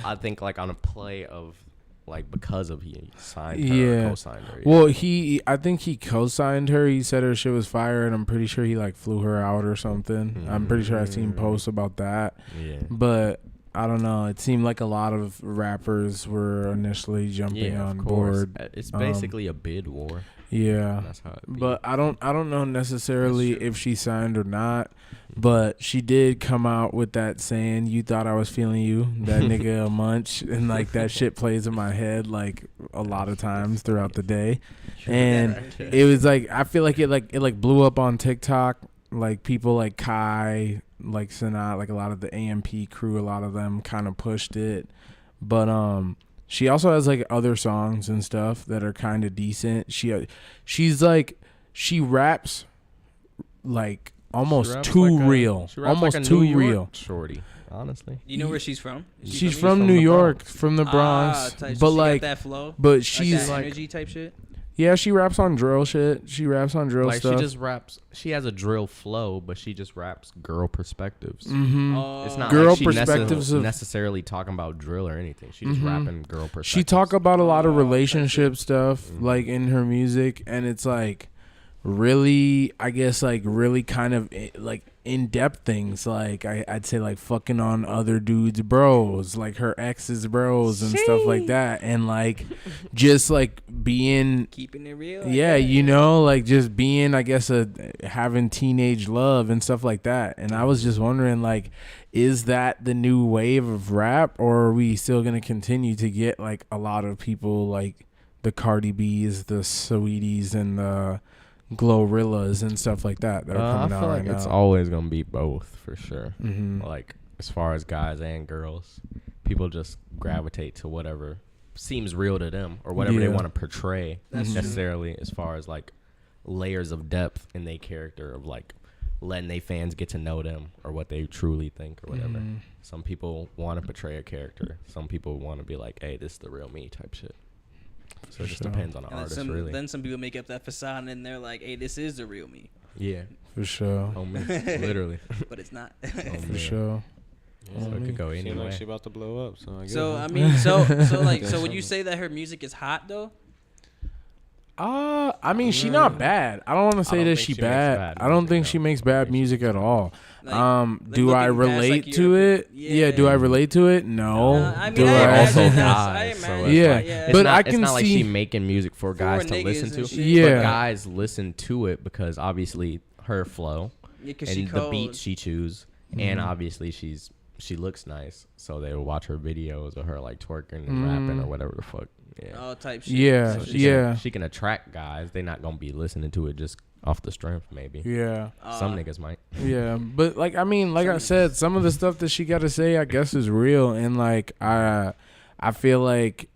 I think like on a play of like because of he signed her Yeah. or co-signed her. Well, I think he co-signed her. He said her shit was fire, and I'm pretty sure he like flew her out or something. I'm pretty sure I seen posts about that. yeah. But I don't know. It seemed like a lot of rappers were initially jumping Yeah, on of course. board. It's basically a bid war. Yeah. That's how it be. But I don't know necessarily if she signed or not. But she did come out with that saying, "You thought I was feeling you." That nigga a munch, and like that shit plays in my head like a lot of times throughout the day. And it was like, I feel like it blew up on TikTok. Like people like Kai, like Sanat, like a lot of the AMP crew, a lot of them kind of pushed it. But she also has like other songs and stuff that are kind of decent. She's like, she raps like almost She raps too like a- real, she raps almost like a too New York real. shorty, honestly. You know where she's from? Is she She's from New the York, Bronx. from the Bronx, type, so but she got like, that flow, but she's that like, energy type shit. yeah, she raps on drill shit. She raps on drill Like stuff. she just raps. She has a drill flow, but she just raps girl perspectives. Mm-hmm. It's not Girl like she perspectives of- necessarily talking about drill or anything. She just rapping girl perspectives. She talk about a lot of Oh, relationship stuff like in her music, and it's like really, I guess, like really kind of like in-depth things, like I'd say like fucking on other dudes' bros, like her ex's bros and stuff like that, and like just like being, Keeping it real. yeah, you know, like just being, I guess, having teenage love and stuff like that. And I was just wondering, like, is that the new wave of rap, or are we still gonna continue to get like a lot of people like the Cardi B's, the Saweeties, and the Glorrillas and stuff like that that are I coming feel out like right it's now? always gonna be both for sure. Mm-hmm. Like as far as guys and girls, people just gravitate to whatever seems real to them or whatever they Yeah. want to portray. That's true. Necessarily as far as like layers of depth in their character of like letting their fans get to know them or what they truly think or whatever. Mhm. Some people want to portray a character. Some people want to be like, hey, this is the real me type shit. So it just Sure. depends on the And artist, then really. some people make up that facade and they're like, "Hey, this is the real me," Yeah. For sure. Oh, man. Literally. but it's not. Oh, For man. sure. So it could go Seems anyway. like she about to blow up. So I guess. So I mean, so would you say that her music is hot though? I mean, she not bad. I don't want to say don't that think she she makes bad. bad I don't music, think no. she makes bad music at all. Like Do I looking past, relate like, to your- it? Yeah. Do I relate to it? No. I mean, Do I I? imagine also that's- guys, I so imagine, it's Yeah, like, yeah. it's but not, I it's can not like see- she making music for guys to niggas listen and to. shit. Yeah. But guys listen to it because obviously her flow Yeah, 'cause she and the cold. beats she choose, and obviously she looks nice, so they will watch her videos of her like twerking and rapping or whatever the fuck. Yeah. all type shit. Yeah. So she Yeah. Can, she can attract guys. They're not gonna be listening to it just off the strength, maybe. Yeah. Some niggas might. Yeah, but like I mean, like I said, some of the stuff that she got to say, I guess, is real, and like I feel like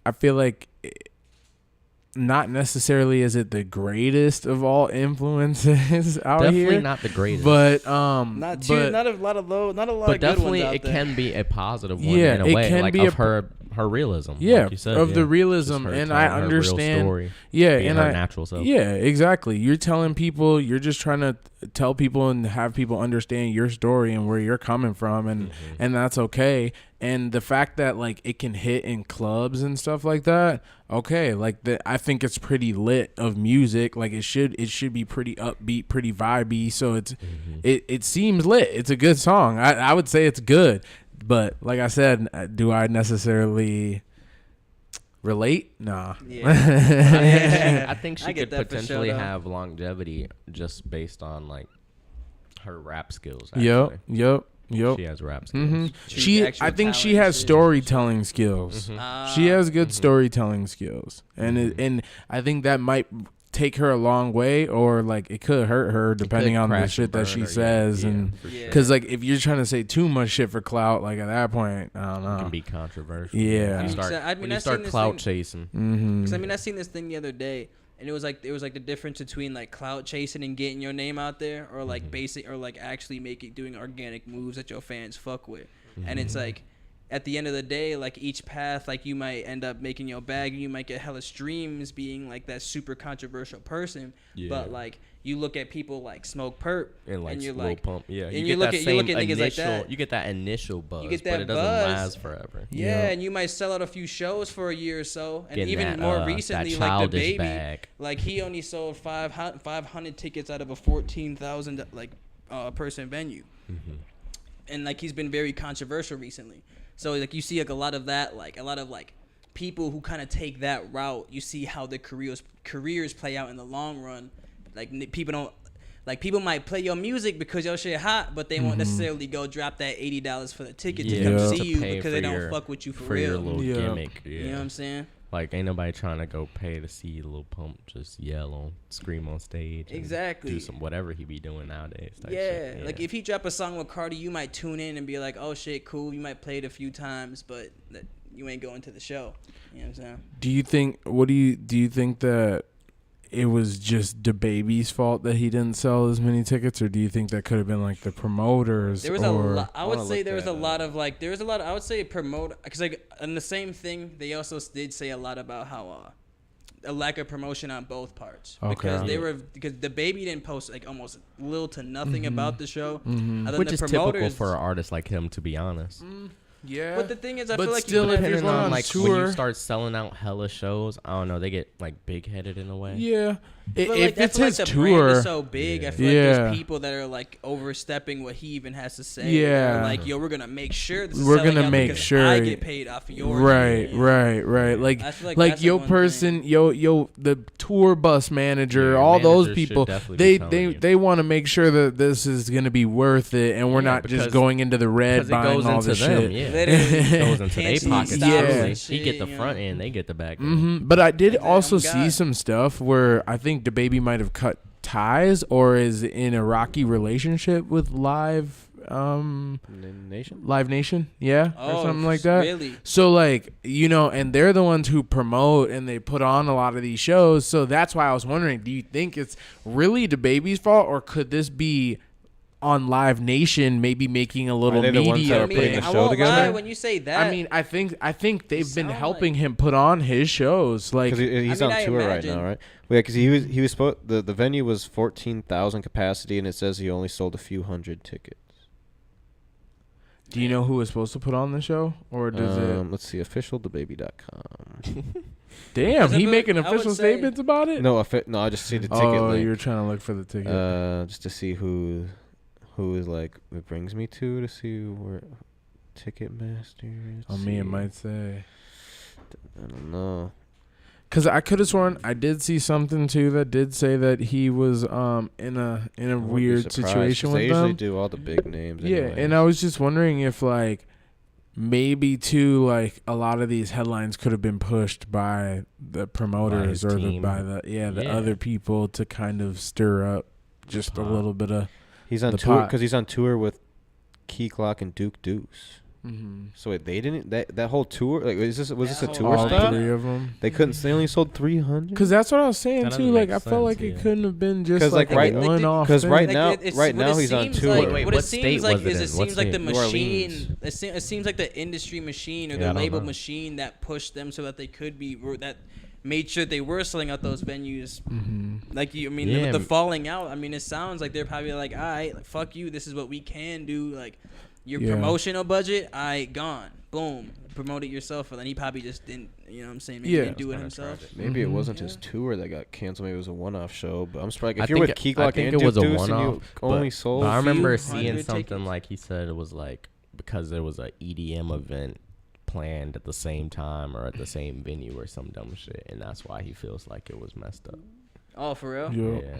not necessarily is it the greatest of all influences out Definitely here, not the greatest. but Not too, but not a lot of low, not a lot but of good ones definitely out it there. can be a positive one Yeah, in a it way, can like be of a- her realism. yeah, like you said, of the Just realism, her and I telling her real understand. story, Yeah, being and her I natural self. yeah, exactly. You're telling people, you're just trying to tell people and have people understand your story and where you're coming from, and and that's okay. And the fact that like it can hit in clubs and stuff like that, okay, like I think it's pretty lit of music. Like it should be pretty upbeat, pretty vibey. So it seems lit. It's a good song. I would say it's good, but like I said, do I necessarily relate? Nah. Yeah. I think I she get could that for sure, potentially though. have longevity just based on like her rap skills. Actually. Yep. She has rap skills. I think she has storytelling skills. She has good storytelling skills, and I think that might take her a long way, or like it could hurt her depending on the shit that she says, and because like if you're trying to say too much shit for clout, like at that point, I don't know, it can be controversial. Yeah, when you start clout chasing. Because I seen this thing the other day. And it was like the difference between like clout chasing and getting your name out there, or like basic, or like actually doing organic moves that your fans fuck with. And it's like at the end of the day, like each path, like you might end up making your bag, you might get hella streams being like that super controversial person. But like you look at people like Smoke Perp and you're like, Pump. Yeah, and you look at niggas like that. You get that initial buzz, you get that but it doesn't last forever. Yeah, and you might sell out a few shows for a year or so, and even more recently, like the baby, bag. like he only sold 500 tickets out of a 14,000 person venue, and like he's been very controversial recently. So like you see like a lot of that, like a lot of like people who kind of take that route. You see how the careers play out in the long run. Like people might play your music because your shit hot, but they won't necessarily go drop that $80 for the ticket to come see you because they don't fuck with you for real. Your little gimmick. You know what I'm saying? Like ain't nobody trying to go pay to see Lil Pump just scream on stage. Exactly. Do some whatever he be doing nowadays. Yeah. Like if he drop a song with Cardi, you might tune in and be like, oh shit, cool. You might play it a few times, but you ain't going to the show. You know what I'm saying? Do you think that it was just DaBaby's fault that he didn't sell as many tickets, or do you think that could have been like the promoters? There was a lot. I would say there was a lot of like I would say promote, because like in the same thing they also did say a lot about how a lack of promotion on both parts, because DaBaby didn't post like almost little to nothing about the show, which is typical for an artist like him, to be honest. Yeah, but the thing is, I but feel like still, if you're on like tour, when you start selling out hella shows, I don't know, they get like big headed in a way. Yeah, if it's his like the tour, brand is so big, I feel like there's people that are like overstepping what he even has to say. Yeah, like yo, we're gonna make sure this is we're gonna make sure I get paid off of your right. Like yo person, yo the tour bus manager, all those people, they want to make sure that this is gonna be worth it, and we're not just going into the red buying all the shit. Goes into their pockets. Yeah, he get the front end, they get the back end. But I did also see some stuff where I think DaBaby might have cut ties or is in a rocky relationship with Live Nation, yeah, or something like that. Really? So like, you know, and they're the ones who promote and they put on a lot of these shows. So that's why I was wondering, do you think it's really DaBaby's fault, or could this be on Live Nation maybe making a little media? The ones that are putting the show together? When you say that, I mean, I think they've been helping him put on his shows. Like he's on tour right now, right? Yeah, because he was supposed the venue was 14,000 capacity, and it says he only sold a few hundred tickets. Do you know who was supposed to put on the show, or does it? Let's see, officialdababy.com. Damn, he making official statements about it? No, I just see the ticket link. Oh, you're trying to look for the ticket. Just to see who is like it brings me to see where Ticketmaster. It might say. I don't know. Because I could have sworn I did see something too that did say that he was in a weird situation with them. They usually do all the big names. Yeah, anyways. And I was just wondering if like maybe too like a lot of these headlines could have been pushed by the promoters or by the other people to kind of stir up just a little bit of. He's on tour because he's on tour with Key Glock and Duke Deuce. Mm-hmm. So wait, they didn't that whole tour, like was this a tour all stop? 3 of them. They only sold 300. Because that's what I was saying too. Like I felt like it couldn't have been just like a one-off. Because right now he's on tour. Like, what it seems like is it seems like the machine. It seems like the industry machine or the label machine that pushed them so that they could be that made sure they were selling out those venues. Mm-hmm. Like the falling out. I mean, it sounds like they're probably like, all right, like, fuck you. This is what we can do. Like. Your promotional budget, gone. Boom. Promote it yourself. And then he probably just didn't, you know what I'm saying? Maybe he didn't do it himself. Maybe it wasn't his tour that got canceled. Maybe it was a one-off show. But I'm surprised. If you're with Key Glock and Duke Deuce and you only sold I remember seeing something like he said it was like because there was a EDM event planned at the same time or at the same venue or some dumb shit. And that's why he feels like it was messed up. Oh, for real? Yeah.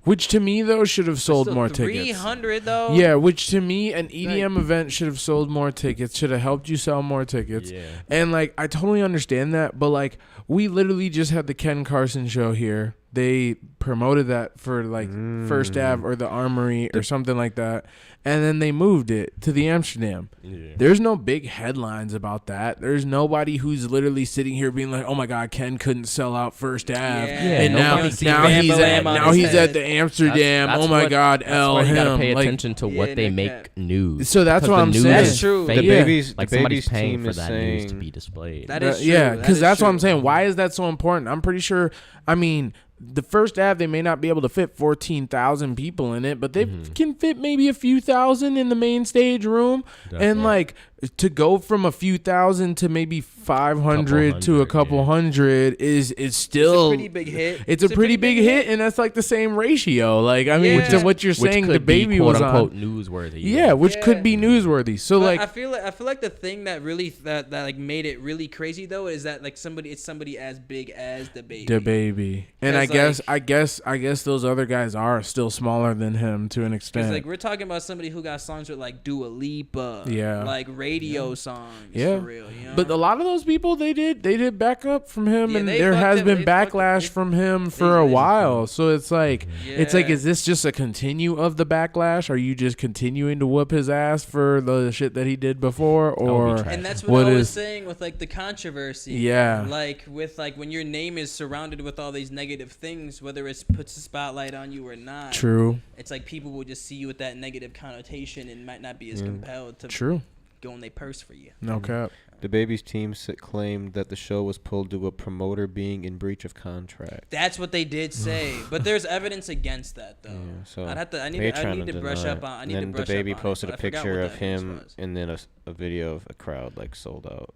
Which to me though should have sold more tickets. 300 though. Yeah, which to me an EDM event should have sold more tickets. Should have helped you sell more tickets. Yeah. And like I totally understand that, but like we literally just had the Ken Carson show here. They promoted that for like First Ave or the Armory or something like that, and then they moved it to the Amsterdam. Yeah. There's no big headlines about that. There's nobody who's literally sitting here being like, "Oh my God, Ken couldn't sell out First Ave," and now he's at the Amsterdam. That's oh my what, God, that's L why you gotta him. pay Like, attention to what they make news. So that's 'Cause what the I'm news saying. That's true. The Yeah. baby's Like the somebody's baby's paying team for is that news to saying be displayed. That is true. Yeah, That because is that's what true. I'm saying. Why is that so important? I'm pretty sure. I mean, the First Ave, they may not be able to fit 14,000 people in it, but they can fit maybe a few thousand in the main stage room. Definitely. And like to go from a few thousand to maybe 500 to a couple hundred is still It's a pretty big hit. It's a pretty big hit, and that's like the same ratio. Like I mean, Yeah. to what you're which saying, could the baby be, quote was unquote on. newsworthy. Yeah, which could be newsworthy. So But like I feel like the thing that really that like made it really crazy though is that like it's somebody as big as the baby. the baby, and I guess those other guys are still smaller than him to an extent. Because like we're talking about somebody who got songs with like Dua Lipa, Yeah. like radio songs, Yeah. for real. You know? But a lot of those people they did back up from him, Yeah, and they there fucked has him- been they fucked him- backlash they- from him for a they- while. So it's like Yeah. is this just a continue of the backlash? Are you just continuing to whoop his ass for the shit that he did before, or trash. And that's what I was is saying with like the controversy. Yeah. Like with like when your name is surrounded with all these negative things, whether it puts a spotlight on you or not. true? It's like people will just see you with that negative connotation and might not be as compelled to True. go in their purse for you. No cap. The baby's team claimed that the show was pulled due to a promoter being in breach of contract. That's what they did say, but there's evidence against that though. Yeah, so I they're need trying to brush deny up on. I it. need And to then brush the baby up on posted it, a but I forgot picture what of that news him was. and then a video of a crowd like sold out.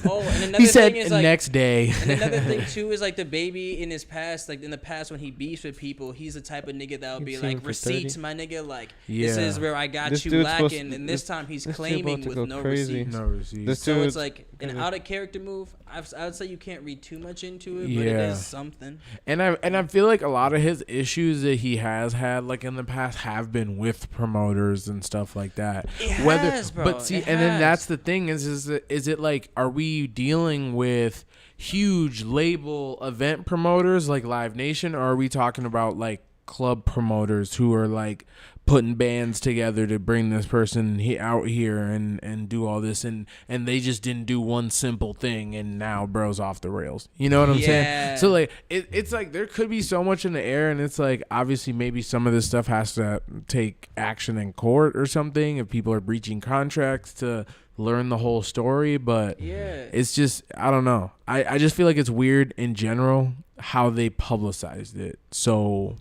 Oh, and another He said thing is like next day. And another thing too is like the baby in his past, like in the past when he beefs with people, he's the type of nigga that would be You've seen like him for receipts, 30? my nigga. Like Yeah. this is where I got This you dude's supposed lacking, to- and this time he's this dude claiming about to with go no crazy. receipts. No receipts. This So dude's it's like an gonna- out of character move. I would say you can't read too much into it, but Yeah. it is something. And I feel like a lot of his issues that he has had like in the past have been with promoters and stuff like that. It has, bro. But see, It and then has. that's the thing is it like, are we dealing with huge label event promoters like Live Nation, or are we talking about like club promoters who are like putting bands together to bring this person out here and do all this, and they just didn't do one simple thing and now bro's off the rails, you know what I'm saying? Yeah. So like it's like there could be so much in the air, and it's like obviously maybe some of this stuff has to take action in court or something if people are breaching contracts to learn the whole story, but Yeah. it's just I don't know, I just feel like it's weird in general how they publicized it so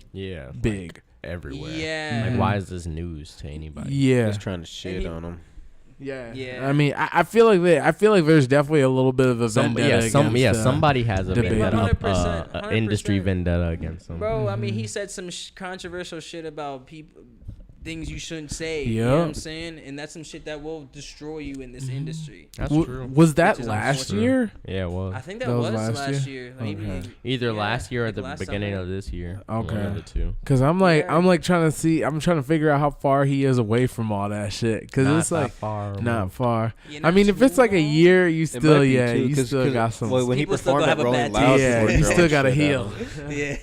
big. Everywhere. Yeah. Like, why is this news to anybody? Yeah. Just trying to shit on him. Yeah. Yeah. I mean, I feel like there's definitely a little bit of a vendetta against somebody has a debate. vendetta, 100%, industry vendetta against them. Bro, I mean, he said some controversial shit about people, things you shouldn't say. You know what I'm saying? And that's some shit that will destroy you in this industry. That's true. Was that Which is last unfortunate. year? Yeah, it was. I think that That was was last last year. Maybe Okay. Either yeah, last year or like the last beginning summer. of this year. Okay. One of the two. Cause I'm like Yeah. I'm trying to figure out how far he is away from all that shit. Cause Not it's like that far. not far. Yeah, I mean, not if it's too like a long. year, you It still might be too, you 'cause- still 'cause, got some. well, when he People still performed gonna at have a Rolling bad Loud, taste. Yeah, people were you throwing still got to shit at heal. him. Yeah.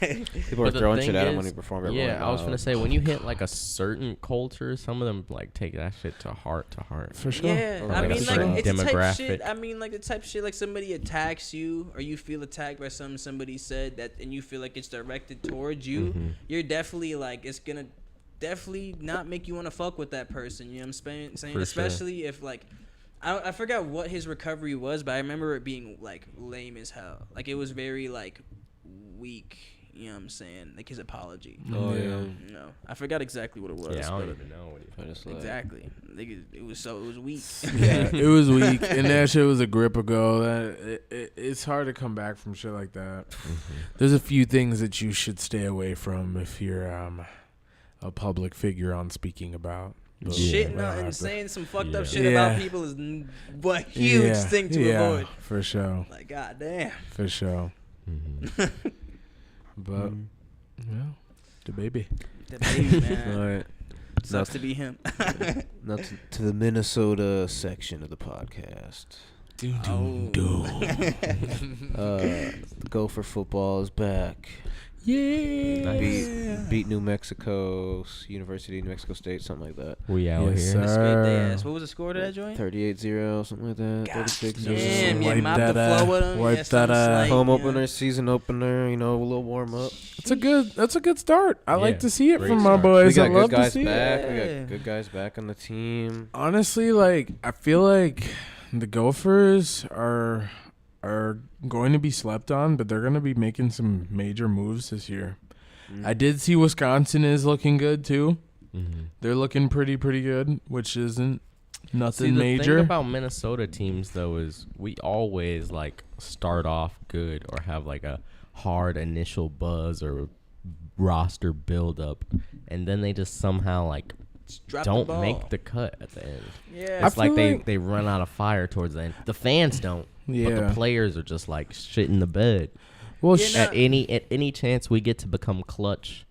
People were But the throwing thing shit at him when is- he performed at Yeah, Rolling I was Loud. gonna say when you hit like a certain culture, some of them like take that shit to heart. For sure. Yeah, Or I like a mean, certain like it's the type demographic. shit. I mean, like the type shit like somebody attacks you, or you feel attacked by something somebody said that, and you feel like it's directed towards you. You're definitely like it's gonna definitely not make you want to fuck with that person. You know what I'm saying? For sure. Especially if like. I forgot what his recovery was, but I remember it being like lame as hell. Like it was very like weak. You know what I'm saying? Like his apology. Oh yeah. No, I forgot exactly what it was. Yeah, I don't but even know what he. I just like, exactly. Like, it was weak. Yeah, it was weak, and that shit was a grip ago. It's hard to come back from shit like that. There's a few things that you should stay away from if you're a public figure on speaking about. But Shitting we'll out have and to- saying some fucked up Yeah. shit Yeah. about people is a huge thing to avoid. for sure, Like, goddamn. for sure. But Mm. well, The baby. The baby, man. All right. Sucks to be him. Now to the Minnesota section of the podcast. Gopher football is back. Yeah. Beat New Mexico, University of New Mexico State, something like that. We out Yes, here. sir. Let's get their ass. What was the score to that joint? 38-0, something like that. 36 Damn, Wipe yeah, mop that the ass. flow with them. Wipe Yeah, that something ass. slight, Home yeah. opener, season opener, a little warm up. That's a good start. I like Yeah, to see it great from my start. boys. We got I love good to guys see back. it. We got good guys back on the team. Honestly, like I feel like the Gophers are going to be slept on, but they're going to be making some major moves this year. I did see Wisconsin is looking good too. Mm-hmm. They're looking pretty good, which isn't nothing See, the major. thing about Minnesota teams though is we always like start off good or have like a hard initial buzz or roster build up, and then they just somehow like Drop the don't ball. make the cut at the end. Yeah. It's like feel like- they run out of fire towards the end. The fans don't, but Yeah. the players are just like shit in the bed. Well, Yeah, At any chance we get to become clutch,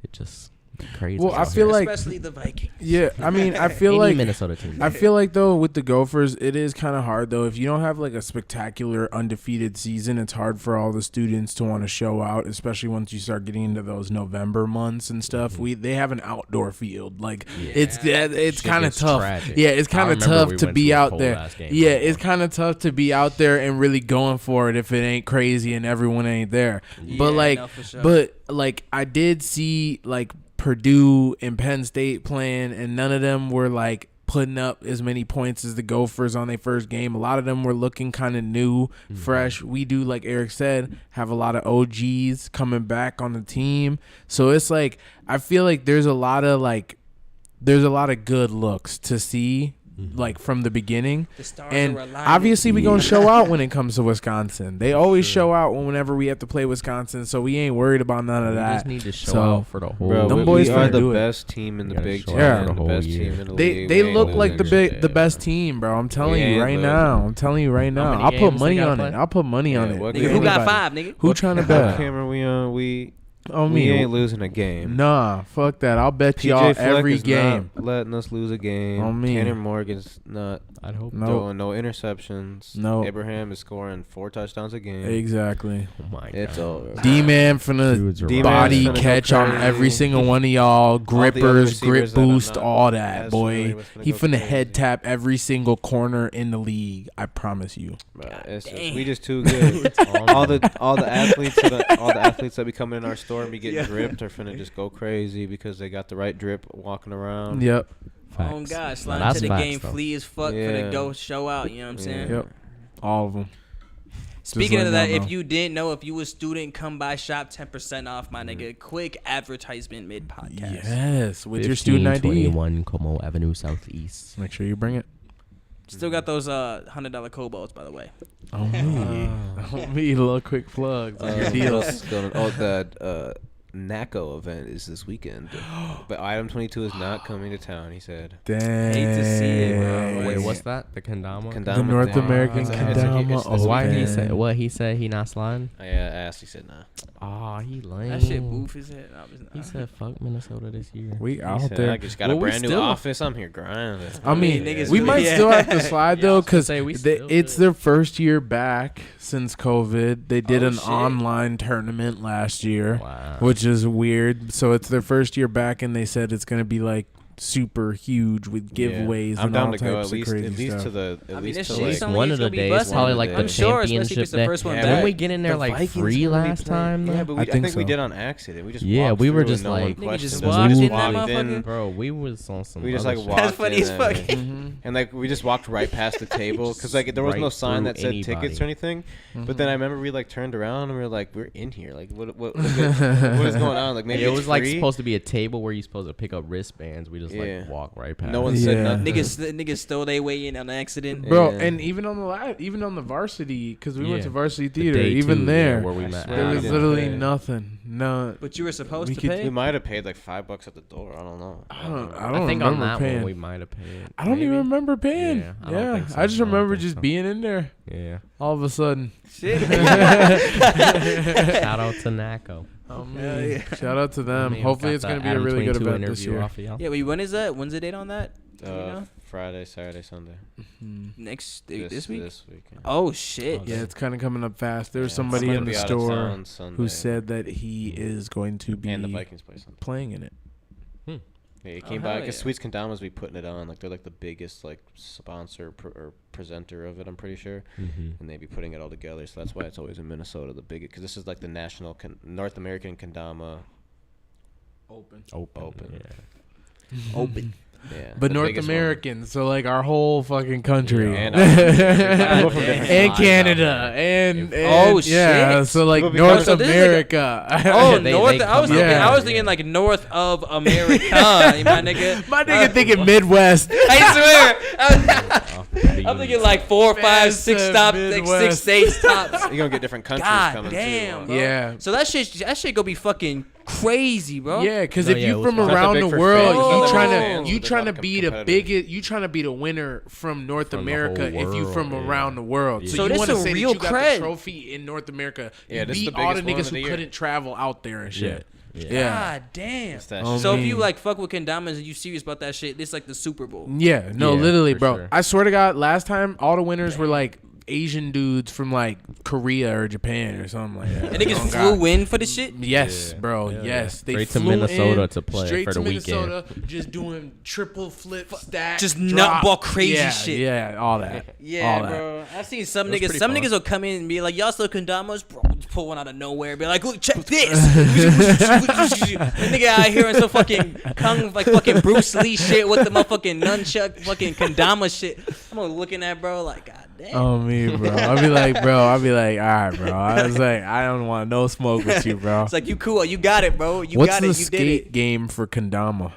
it just crazy. Well, I out feel here. like- especially the Vikings. yeah. I mean, I feel Any like Minnesota team. I feel like though with the Gophers, it is kind of hard though. If you don't have like a spectacular undefeated season, it's hard for all the students to want to show out, especially once you start getting into those November months and stuff. They have an outdoor field, like it's Shit kind of gets tough. tragic. Yeah, it's kind I of remember tough we to went be to a out cold there. ass game Yeah, before. it's kind of tough to be out there and really going for it if it ain't crazy and everyone ain't there. But Yeah, like, no, for sure. but like I did see like Purdue and Penn State playing, and none of them were like putting up as many points as the Gophers on their first game. A lot of them were looking kind of new, fresh. We do, like Eric said, have a lot of OGs coming back on the team. So it's like I feel like there's a lot of good looks to see. Like from the beginning, The stars and are aligned. obviously we gonna show out when it comes to Wisconsin. They always show out whenever we have to play Wisconsin, so we ain't worried about none of We that. just need to show So, out for the whole. Bro, Them we boys are finna the do it. best team in the gotta Big show Ten. out for the The whole best year. team in the They league. they We ain't look like the losing big shit. the best team, bro. I'm telling We you ain't right now. losing. I'm telling you right now. many I'll put games money they gotta on it. play? I'll put money on Yeah, it. what Nigga, game who got Anybody. 5, nigga? Who trying to What bet? camera we on? We On we me. ain't losing a game. Nah, fuck that. I'll bet PJ y'all Fleck every is game. not letting us lose a game. On me. Tanner Morgan's not I'd hope. No. throwing no interceptions. No. Abraham is scoring 4 touchdowns a game. Exactly. Oh my It's God. over. D-man finna Dudes are D-man body finna go catch on crazy. every single one of y'all. other Grippers, grip receivers that I'm boost, not all that, as boy. familiar with finna He go finna crazy. head tap every single corner in the league. I promise you. Bro, it's just, damn. we just too good. all the athletes that be coming in our store and be getting dripped are finna just go crazy because they got the right drip walking around. Yep. Oh Facts. God, Now, slide that's into the facts, game, though. flee as fuck for Yeah. the go show out. You know what I'm saying? Yep. All of them. Speaking letting of that, y'all if know. you didn't know, if you a student, come by shop 10% off, my nigga. Quick advertisement mid podcast. Yes, with your student ID. 21 Como Avenue Southeast. Make sure you bring it. Still got those $100 Cobalts, by the way. Oh me, oh me. Little quick plugs on your What deals. else is going on? Oh, that NACO event is this weekend, but Item 22 is not coming to town. He said. Dang. Hate to see it, bro. Wait, what's that? The Kendama? Kendama The North thing. American It's a- Kendama. it's this Why he weekend. said what he said? He not sliding? I asked. He said nah. Oh, he lame. That shit boof his head. He said fuck Minnesota this year. We He out said, I there. just got Well, a we brand new still- office. I'm here grinding. I mean, niggas we really- might yeah. still have to slide Yeah, I though, was gonna because say, we still it's do. their first year back since COVID. They did Oh, an shit. online tournament last year, Wow. which is weird. So it's their first year back, and they said it's gonna be like super huge with giveaways I'm and down all to types go of at least crazy stuff. to the I at mean, least this to shit like sound like one it's of the gonna be days, busting. probably like the I'm sure, especially if championship it's the day. first one Yeah, back. Didn't right. we get in there The like Vikings free gonna be last playing- time? Yeah, though? but I I think think we so. did on accident. We just Yeah, walked we were through just and no one like- Nigga questioned just us. walked We just in that walked in. motherfucker. Bro, we was on some. We just other like shit. walked That's funny in as fuck. Mhm. and like we just walked right past the table because like there was no Right sign that through said tickets anybody. or anything. But Mm-hmm. then I remember we like turned around and we were like, we're in here. Like what what is going on? Like maybe it it's was like free? supposed to be a table where you're supposed to pick up wristbands. We just Yeah. like walk right past. No one Yeah. said nothing. Niggas stole their way in on accident. Bro, Yeah. and even on the varsity, because we went Yeah. to varsity The theater, day even two, there, yeah, where we I met. swear there we was didn't literally pay. nothing. No, But you were supposed We to could- pay. We might have paid like $5 at the door. I don't know. I don't I think remember on that paying. one we might have paid. I don't even Maybe? remember paying. Yeah, I Yeah, don't think so. I just I don't remember think just so. being in there Yeah. all of a sudden. Shit. Shout out to NACO. Shout out to them. Hopefully it's gonna be a really good event this year. Yeah, wait, when is that? When's the date on that? Friday, Saturday, Sunday. This week? This weekend. Oh shit! Yeah, it's kind of coming up fast. There's somebody in the store who said that he is going to be and the Vikings play Sunday. Playing in it. Yeah, he came by because Sweets Kendamas be putting it on. Like they're like the biggest like sponsor or presenter of it. I'm pretty sure, and they be putting it all together. So that's why it's always in Minnesota, the biggest. Because this is like the national North American Kendama Open. Yeah. Open. Yeah, but North American, so like our whole fucking country, and Canada, and shit, so like North America. North. I was thinking like North of America, my nigga. My nigga thinking Midwest. I swear. I'm thinking like 4, 5, 6 stops, like 6 8 stops. You're gonna get different countries coming damn, too. Bro. Yeah. So that shit gonna be fucking crazy, bro. Yeah, because if you from around the world, you trying to be the biggest, you trying to be the winner from North America. If you from around the world, so you want to say that you got cred. the trophy in North America. Yeah, you beat all the niggas who couldn't travel out there and shit. God damn. So if you like fuck with Kendamas and you serious about that shit, this like the Super Bowl. Yeah, literally, bro. Sure. I swear to God, last time all the winners were like Asian dudes from like Korea or Japan or something like that. And niggas flew in for the shit? Yes, bro. Yes. They straight flew to Minnesota in, to play straight for the to weekend. Minnesota, just doing triple flip stack. Just drop. nutball crazy shit. Yeah, all that. Yeah, all that. bro. I've seen some niggas. Some niggas will come in and be like, "Y'all still Kendamas?" Bro, just pull one out of nowhere. Be like, "Look, check this." Nigga out here on some fucking fucking Bruce Lee shit with the motherfucking nunchuck, fucking Kendama shit. I'm looking at bro like, God damn. Oh me, bro. I'll be like, all right, bro. I was like, I don't want no smoke with you, bro. It's like you cool, you got it, bro. You What's got it. the You skate did it. game for kendama?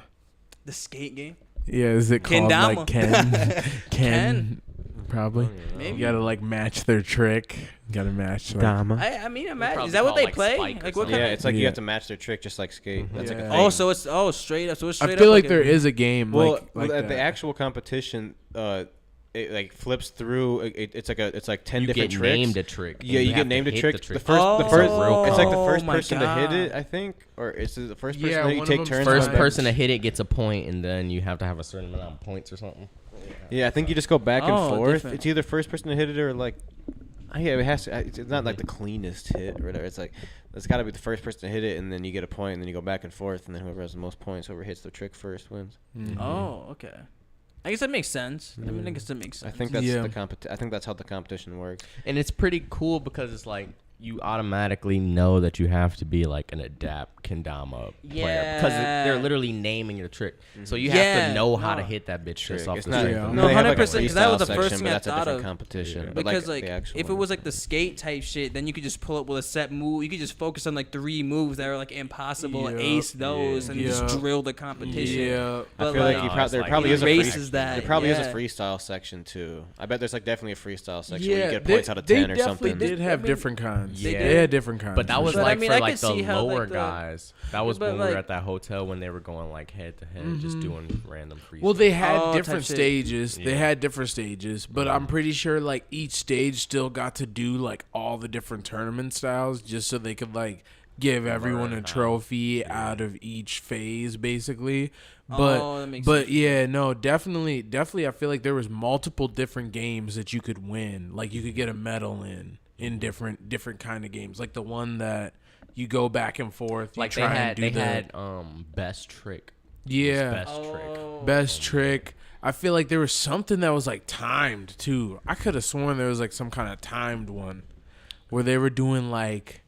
The skate game? Yeah, is it called Kendama. like Ken? Ken? Probably. Maybe. You gotta like match their trick. You gotta match. Like, I mean, imagine. Is that what they play? Like what kind Yeah, of? it's like you have to match their trick just like skate. That's like a thing. Oh, so it's straight up. So it's straight I feel up like there is a game. Well, like the that. actual competition, it like flips through. It's like 10 You different get tricks. named a trick. Yeah, you get named a trick. The first, Oh, it's like the first my person to hit God. it, I think, or is it the first person Yeah, that you one of take them's turns? First on? person to hit it gets a point, and then you have to have a certain amount of points or something. Yeah, I think you just go back and Oh, forth. different. It's either first person to hit it or like, yeah, it has to. It's not like the cleanest hit or whatever. It's like it's got to be the first person to hit it, and then you get a point, and then you go back and forth, and then whoever has the most points, whoever hits the trick first wins. Mm-hmm. Oh, okay. I guess that makes sense. I mean, I guess that makes sense. I think that's Yeah. I think that's how the competition works. And it's pretty cool because it's like you automatically know that you have to be like an adapt kendama player because they're literally naming your trick. So you have to know how to hit that bitch just off It's the not, street. No, they have, like, a 100%, 'cause that was the freestyle first section, thing but I that's a thought different of. competition. But Because like, like the actual if it was like the skate type shit, then you could just pull up with a set move. You could just focus on like 3 moves that are like impossible, Yeah. ace those, and just Yeah. drill the competition. Yeah. But I feel like, like, No, it's there like probably he is a erases that. There probably is a Yeah. freestyle section too. I bet there's like definitely a freestyle section where Yeah, you get points out of 10 or They something. definitely did have I mean, different kinds. they They did. had different kinds. But that was But, like I mean, for I like could the see how, lower like, the- guys. That was but, when we like- were at that hotel when they were going like head to head, just doing random freestyle. Well, they had Oh, different type shit. stages. They Yeah. had different stages, but I'm pretty sure like each stage still got to do like all the different tournament styles just so they could like give everyone a trophy out of each phase basically. But Oh, that makes but yeah, no, definitely I feel like there was multiple different games that you could win. Like you could get a medal in different kind of games. Like the one that you go back and forth. like you try and do they the, had best trick. yeah. Best trick. Best trick. I feel like there was something that was like timed too. I could have sworn there was like some kind of timed one where they were doing like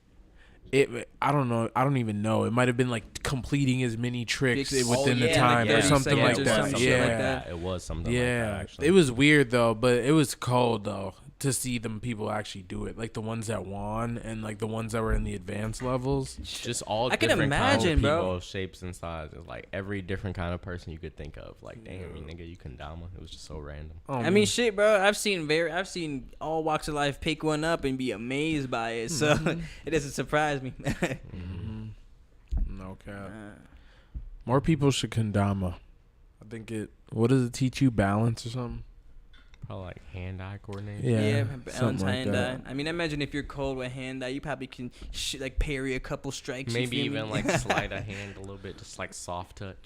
it. I don't know. I don't even know. It might have been like completing as many tricks within the time like or 30 something like seconds or that. some shit like Yeah. that. It was something like that, Yeah. actually. It was weird though, but it was cold though to see them people actually do it. Like the ones that won and like the ones that were in the advanced levels. just all I can different kinds imagine, of bro. people, shapes and sizes. Like every different kind of person you could think of. Like, damn, you nigga, you kendama. It was just so random. Oh, I mean, shit, bro. I've seen all walks of life pick one up and be amazed by it. So it doesn't surprise me. no cap. More people should kendama. I think it. What does it teach you? Balance or something? Probably like hand-eye coordination. Yeah, balance something like hand-eye. that. I mean, imagine if you're cold with hand-eye, you probably can like parry a couple strikes. Maybe you feel even me? like slide a hand a little bit, just like soft touch.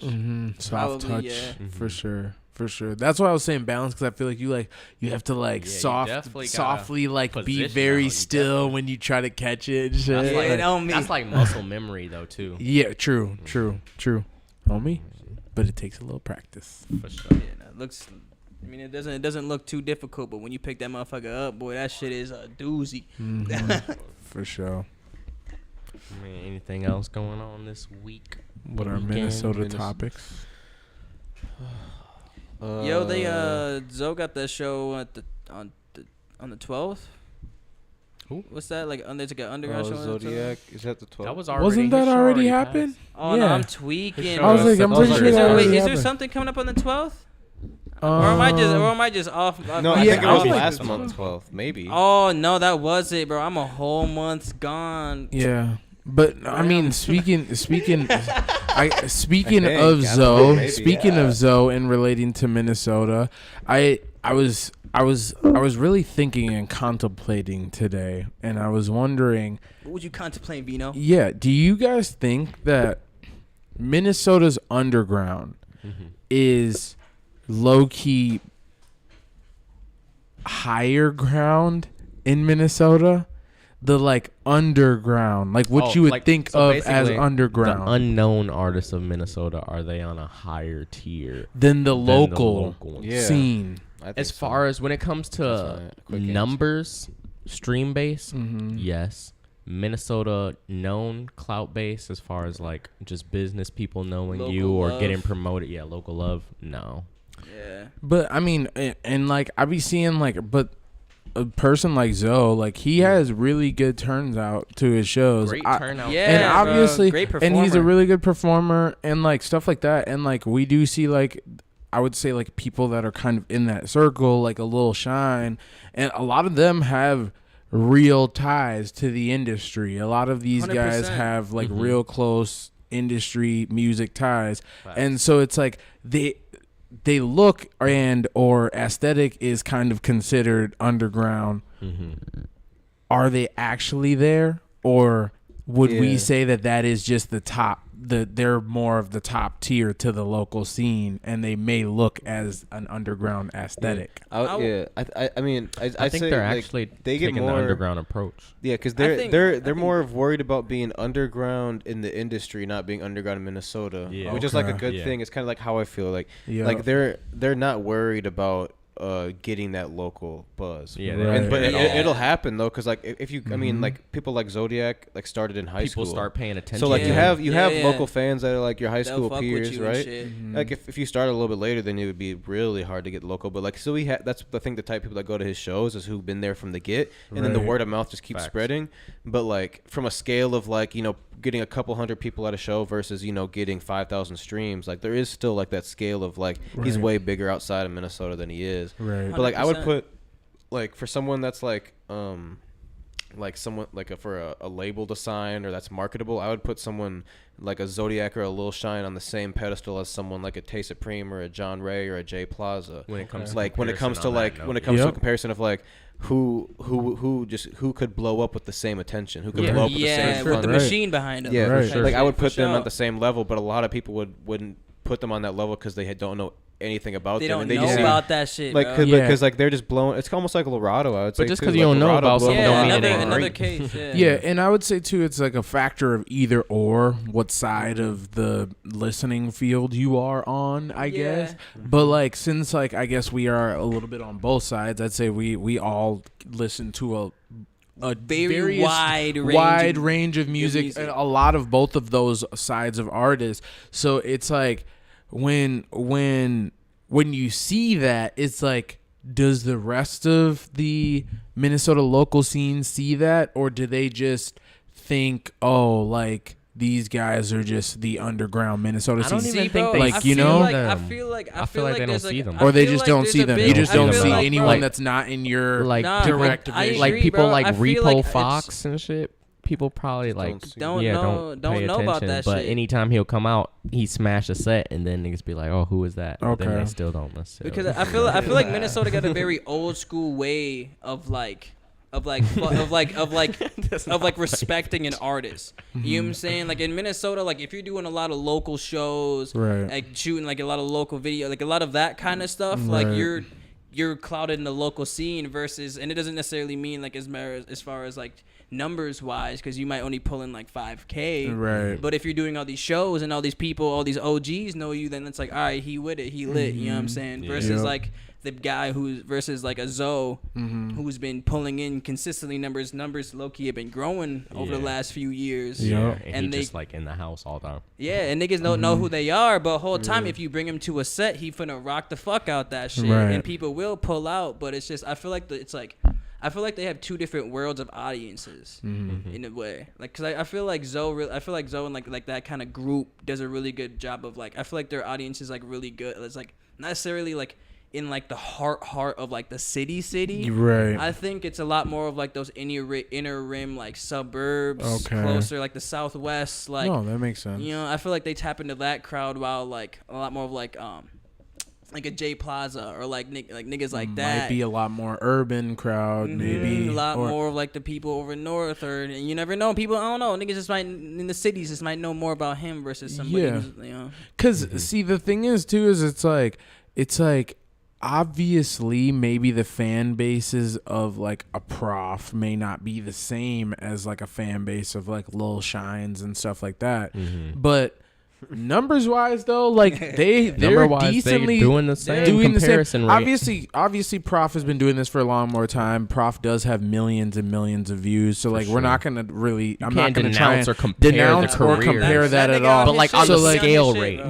Soft Probably, touch, yeah. for sure. For sure. That's why I was saying balance, because I feel like you have to like Yeah, you definitely gotta softly like be position very out. You still definitely- when you try to catch it and shit. That's, Yeah, like, it on me. that's like muscle memory though too. Yeah, true. On me, but it takes a little practice. For sure. Yeah, no, it looks. I mean, it doesn't look too difficult, but when you pick that motherfucker up, boy, that shit is a doozy. For sure. I mean, anything else going on this week? What are Weekend, Minnesota Minnes- topics? Yo, they Zoe got that show on the 12th. Who? What's that like? There's like an underground show. On the 12th? Zodiac. Is that the 12th? That was already. Wasn't that his show already passed. happened? Oh no, Yeah. I'm tweaking. His I show was like, I'm That pretty was sure Is that there, already wait, is there happened. something coming up on the 12th? Or am I just off? No, I Yeah, think it I was was like- last month, 12th, maybe. Oh no, that was it, bro. I'm a whole month gone. Yeah. But I mean, speaking of think, Zoe, maybe, speaking yeah. of Zoe and relating to Minnesota, I was really thinking and contemplating today, and I was wondering, What would you contemplate, Vino? yeah, do you guys think that Minnesota's underground is low key higher ground in Minnesota? The like underground, like what you would like, think so of as basically, underground, The unknown artists of Minnesota, are they on a higher tier than the than local ones? Yeah. scene. I think As so. far as when it comes That's to fine. Quick answer. numbers, stream base, Mm-hmm. yes. Minnesota known clout base, as far as like just business people knowing Local you or love. getting promoted. Yeah, local love. No. Yeah. But I mean, and like I be seeing like, but a person like Zoe, like he has really good turns out to his shows. Great I- turnout. Yeah, and bro, obviously, great and he's a performer. really good performer, and like stuff like that. And like we do see like, I would say like people that are kind of in that circle, like a little shine, and a lot of them have real ties to the industry. A lot of these guys 100%. have like Mhm. real close industry music ties, Facts. and so it's like they look and or aesthetic is kind of considered underground. Mm-hmm. Are they actually there, or would we Yeah. say that is just the top? They're more of the top tier to the local scene, and they may look as an underground aesthetic. I mean, I think say, they're like, actually they get taking more the underground approach. Yeah, because I think- they're more worried about being underground in the industry, not being underground in Minnesota. Yeah. Which is like a Okay. good Yeah. thing. It's kind of like how I feel. Like Yeah. like they're not worried about getting that local buzz. Yeah, Right. And, but Yeah. it'll happen though, because like if you, I mean, like people like Zodiac like started in high People school. start paying attention. So like Yeah. you have Yeah. local fans that are like your high They'll school fuck with peers, you and right? shit. Like if you start a little bit later, then it would be really hard to get local. But like so that's the thing. The type of people that go to his shows is who've been there from the get, and then the Right. word of mouth just keeps Facts. spreading. But like from a scale of like getting a couple hundred people at a show versus getting 5,000 streams, like there is still like that scale of like he's Right. way bigger outside of Minnesota than he is. Right. But like I would 100%. put like for someone that's like someone like for a label to sign or that's marketable, I would put someone like a Zodiac or a Lil Shine on the same pedestal as someone like a Tay Supreme or a John Ray or a Jay Plaza. when it comes Like when it comes to comparison on like that when it note. comes to a Yep. comparison of like who could blow up with the same attention, who could Yeah. blow up with the Yeah, same with fun. the Right. machine behind them. Yeah, Right. for sure. Like I would For put them sure. at the same level, but a lot of people wouldn't put them on that level because they don't know anything about They them. don't and they know just about that shit, like bro. Yeah. because like they're just blowing. It's almost like Lorado, I would say. But just too. 'cause you Like, don't know Lorado about blew up something Yeah, don't mean Lorado. it another ain't another great. case. Yeah, and I would say too, it's like a factor of either or what side of the listening field you are on, I guess. But like since like I guess we are a little bit on both sides, I'd say we all listen to a Very various- wide range of range of music, music. and a lot of both of those sides of artists. So it's like when you see that, it's like, does the rest of the Minnesota local scene see that, or do they just think, oh, like these guys are just the underground Minnesota I don't scene? even See, think bro, they like, I you feel know? like, them. I feel like they don't there's, see them. I Or they feel just like don't there's see a them. big- You just I don't feel see like, anyone bro, that's not in your Like Nah, direct I vision. like agree, people bro. like I feel repo like Fox and shit. people probably like don't pay know about attention, that but shit. anytime he'll come out, he smash a set, and then niggas be like, "Oh, who is that?" Okay. Then they still don't necessarily. Because I feel like Minnesota got a very old school way of respecting an artist. You know what I'm saying? Like in Minnesota, like if you're doing a lot of local shows, Right. like shooting like a lot of local video, like a lot of that kind of stuff, Right. like you're clouded in the local scene versus, and it doesn't necessarily mean like as far as like numbers wise, because you might only pull in like 5K. Right. But if you're doing all these shows and all these people, all these OGs know you, then it's like, all right, he with it, he lit. You know what I'm saying? Versus like the guy versus like a Zoe who's been pulling in consistently numbers low key have been growing over the last few years. Yeah. And he just like in the house all the time. Yeah, and niggas don't know who they are, but whole time if you bring him to a set, he finna rock the fuck out that shit, Right. and people will pull out. But it's just I feel like they have two different worlds of audiences in a way. Like, cause I feel like Zoe and like that kind of group does a really good job of like, I feel like their audience is like really good. It's like not necessarily like in like the heart of like the city. Right. I think it's a lot more of like those inner rim like suburbs, closer like the Southwest. Like, no, that makes sense. you know, I feel like they tap into that crowd while like a lot more of like a Jay Plaza or like niggas like that. Might be a lot more urban crowd, maybe. A lot more of like the people over north, or you never know. People, I don't know. Niggas just might in the cities just might know more about him versus somebody who's, you know. Cause see, the thing is too is it's like obviously maybe the fan bases of like a Prof may not be the same as like a fan base of like Lil Shines and stuff like that, but numbers wise though, like they're decently doing the same comparison rate. Obviously Prof has been doing this for a long more time. Prof does have millions and millions of views, so like we're not gonna really I'm not gonna try and denounce or compare that at all, but like on the scale rate,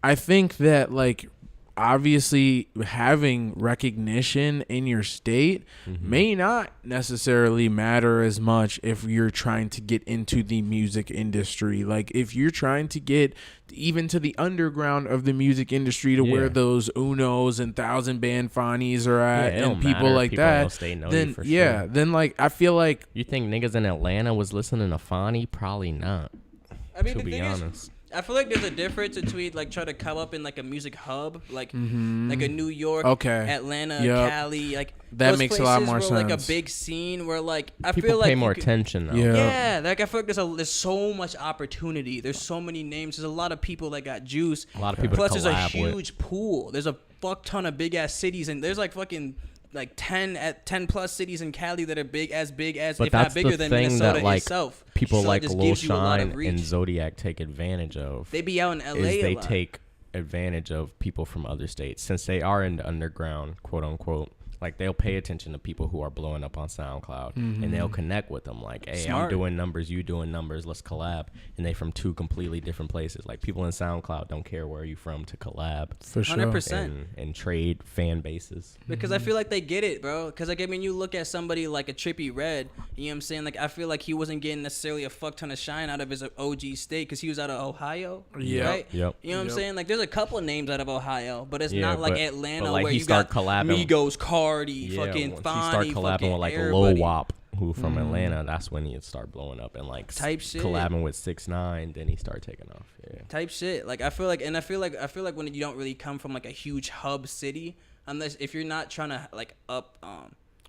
I think that like obviously having recognition in your state may not necessarily matter as much if you're trying to get into the music industry. Like if you're trying to get even to the underground of the music industry to where those Unos and 1,000 Band Fanies are at and people like that, then then like I feel like you think niggas in Atlanta was listening to Fani? Probably not. I mean, to be honest. I feel like there's a difference between like trying to come up in like a music hub, like a New York, Atlanta, Cali, like that makes a lot more sense. Like a big scene where like I people feel like pay more attention though. Yeah, like I feel like there's so much opportunity. There's so many names. There's a lot of people that got juice. A lot of people. Plus, to there's a collab huge pool. There's a fuck ton of big ass cities, and there's like fucking like 10 plus cities in Cali that are big as but if not bigger than Minnesota that, like, itself. People so like Lil Shine and Zodiac take advantage of. They be out in LA. They take advantage of people from other states since they are in the underground, quote unquote. Like they'll pay attention to people who are blowing up on SoundCloud and they'll connect with them. Like, hey, I'm doing numbers, you doing numbers, let's collab. And they from two completely different places. Like people in SoundCloud don't care where you from to collab. For sure. 100%. And trade fan bases. Because I feel like they get it, bro. Because like I mean, you look at somebody like a Trippie Redd. You know what I'm saying? Like I feel like he wasn't getting necessarily a fuck ton of shine out of his OG state because he was out of Ohio. Yeah. Right? Yep. You know what I'm saying? Like there's a couple of names out of Ohio, but it's not like Atlanta like where you you start got collabing. Migos, Cardi, fucking once Fani, you start collabing fucking with like everybody. Lil Wop, who from Atlanta, that's when he start blowing up and like Type shit. collabing with 6ix9ine, then he start taking off. Yeah. Type shit. Like I feel like when you don't really come from like a huge hub city, unless if you're not trying to like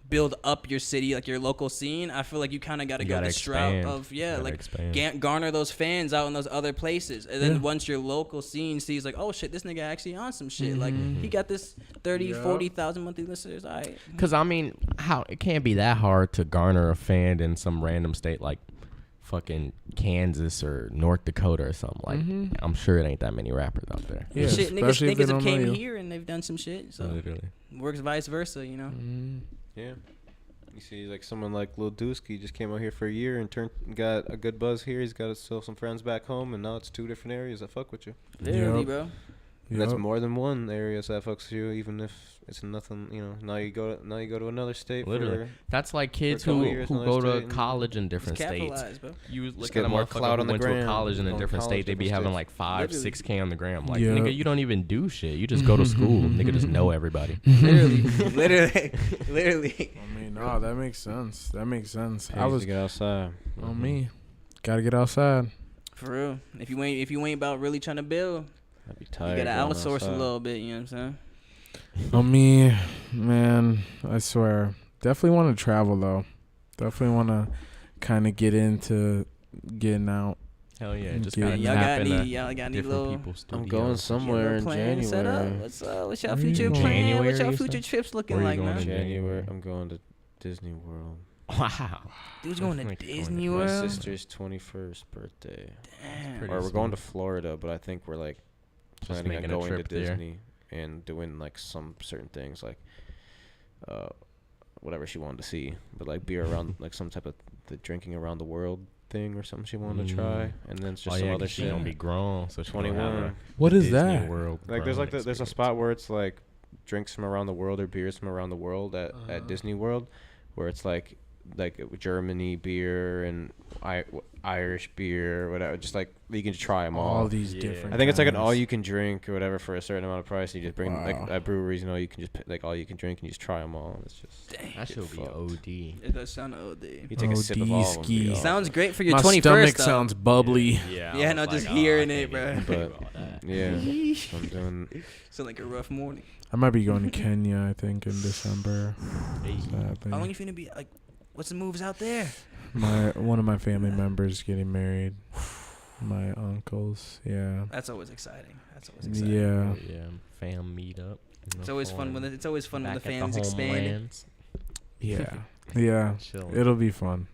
build up your city, like your local scene, I feel like you kind of got to go the route of garner those fans out in those other places, and then once your local scene sees like, oh shit, this nigga actually on some shit, like he got this 40,000 monthly listeners, all right. Because I mean, how it can't be that hard to garner a fan in some random state like fucking Kansas or North Dakota or something. Like I'm sure it ain't that many rappers out there. Yeah, shit, niggas have came here and they've done some shit, so literally works vice versa, you know. Yeah. You see, like someone like Lil Dusky just came out here for a year and got a good buzz here. He's got still some friends back home, and now it's two different areas that fuck with you. Literally, bro. And that's more than one area that fucks you, even if it's nothing. Now you go to another state. Literally, that's like kids who go to college in different states. Bro. You look at a motherfucker who went to a college in a different state. They be having like 5-6K on the gram. Like nigga, you don't even do shit. You just go to school. Nigga just know everybody. Literally. I mean, no, that makes sense. I was to get outside. On me, gotta get outside. For real. If you ain't about really trying to build, I'd be tired. You gotta outsource a little bit. You know what I'm saying? On me, man, I swear. Definitely want to travel though. Definitely want to kind of get into getting out. Hell yeah, just Yeah. Y'all got any little. I'm going somewhere in January. Set up? What's y'all future plan? What's y'all future trips looking like, man? January. I'm going to Disney World. Wow. Dude's going to Disney World. My sister's 21st birthday. Damn. Or we're going to Florida, but I think we're like planning on going to Disney and doing like some certain things, like whatever she wanted to see, but like beer around, like some type of the drinking around the world thing or something she wanted to try, and then it's just some other shit. She don't be grown, so 21. What is Disney that? World like there's a spot where it's like drinks from around the world or beers from around the world at Disney World, where it's like Germany beer and Irish beer, whatever. Just like you can try them all. All these different. I think it's like an kinds. all you can drink or whatever for a certain amount of price. And you just bring like at breweries, you can just pick, like all you can drink and you just try them all. It's just that should be OD. It does sound OD. You take a sip of all of them. Sounds great for your My 21st. stomach though. sounds bubbly. Yeah, no, just hearing it, bro. But yeah, I'm doing. Sound like a rough morning. I might be going to Kenya, I think, in December. How long you finna be like? What's the moves out there? One of my family members getting married. My uncles, yeah. That's always exciting. Yeah. Yeah, fam meet up. It's always fun when the fans expanding. Yeah. Yeah. Chilling. It'll be fun.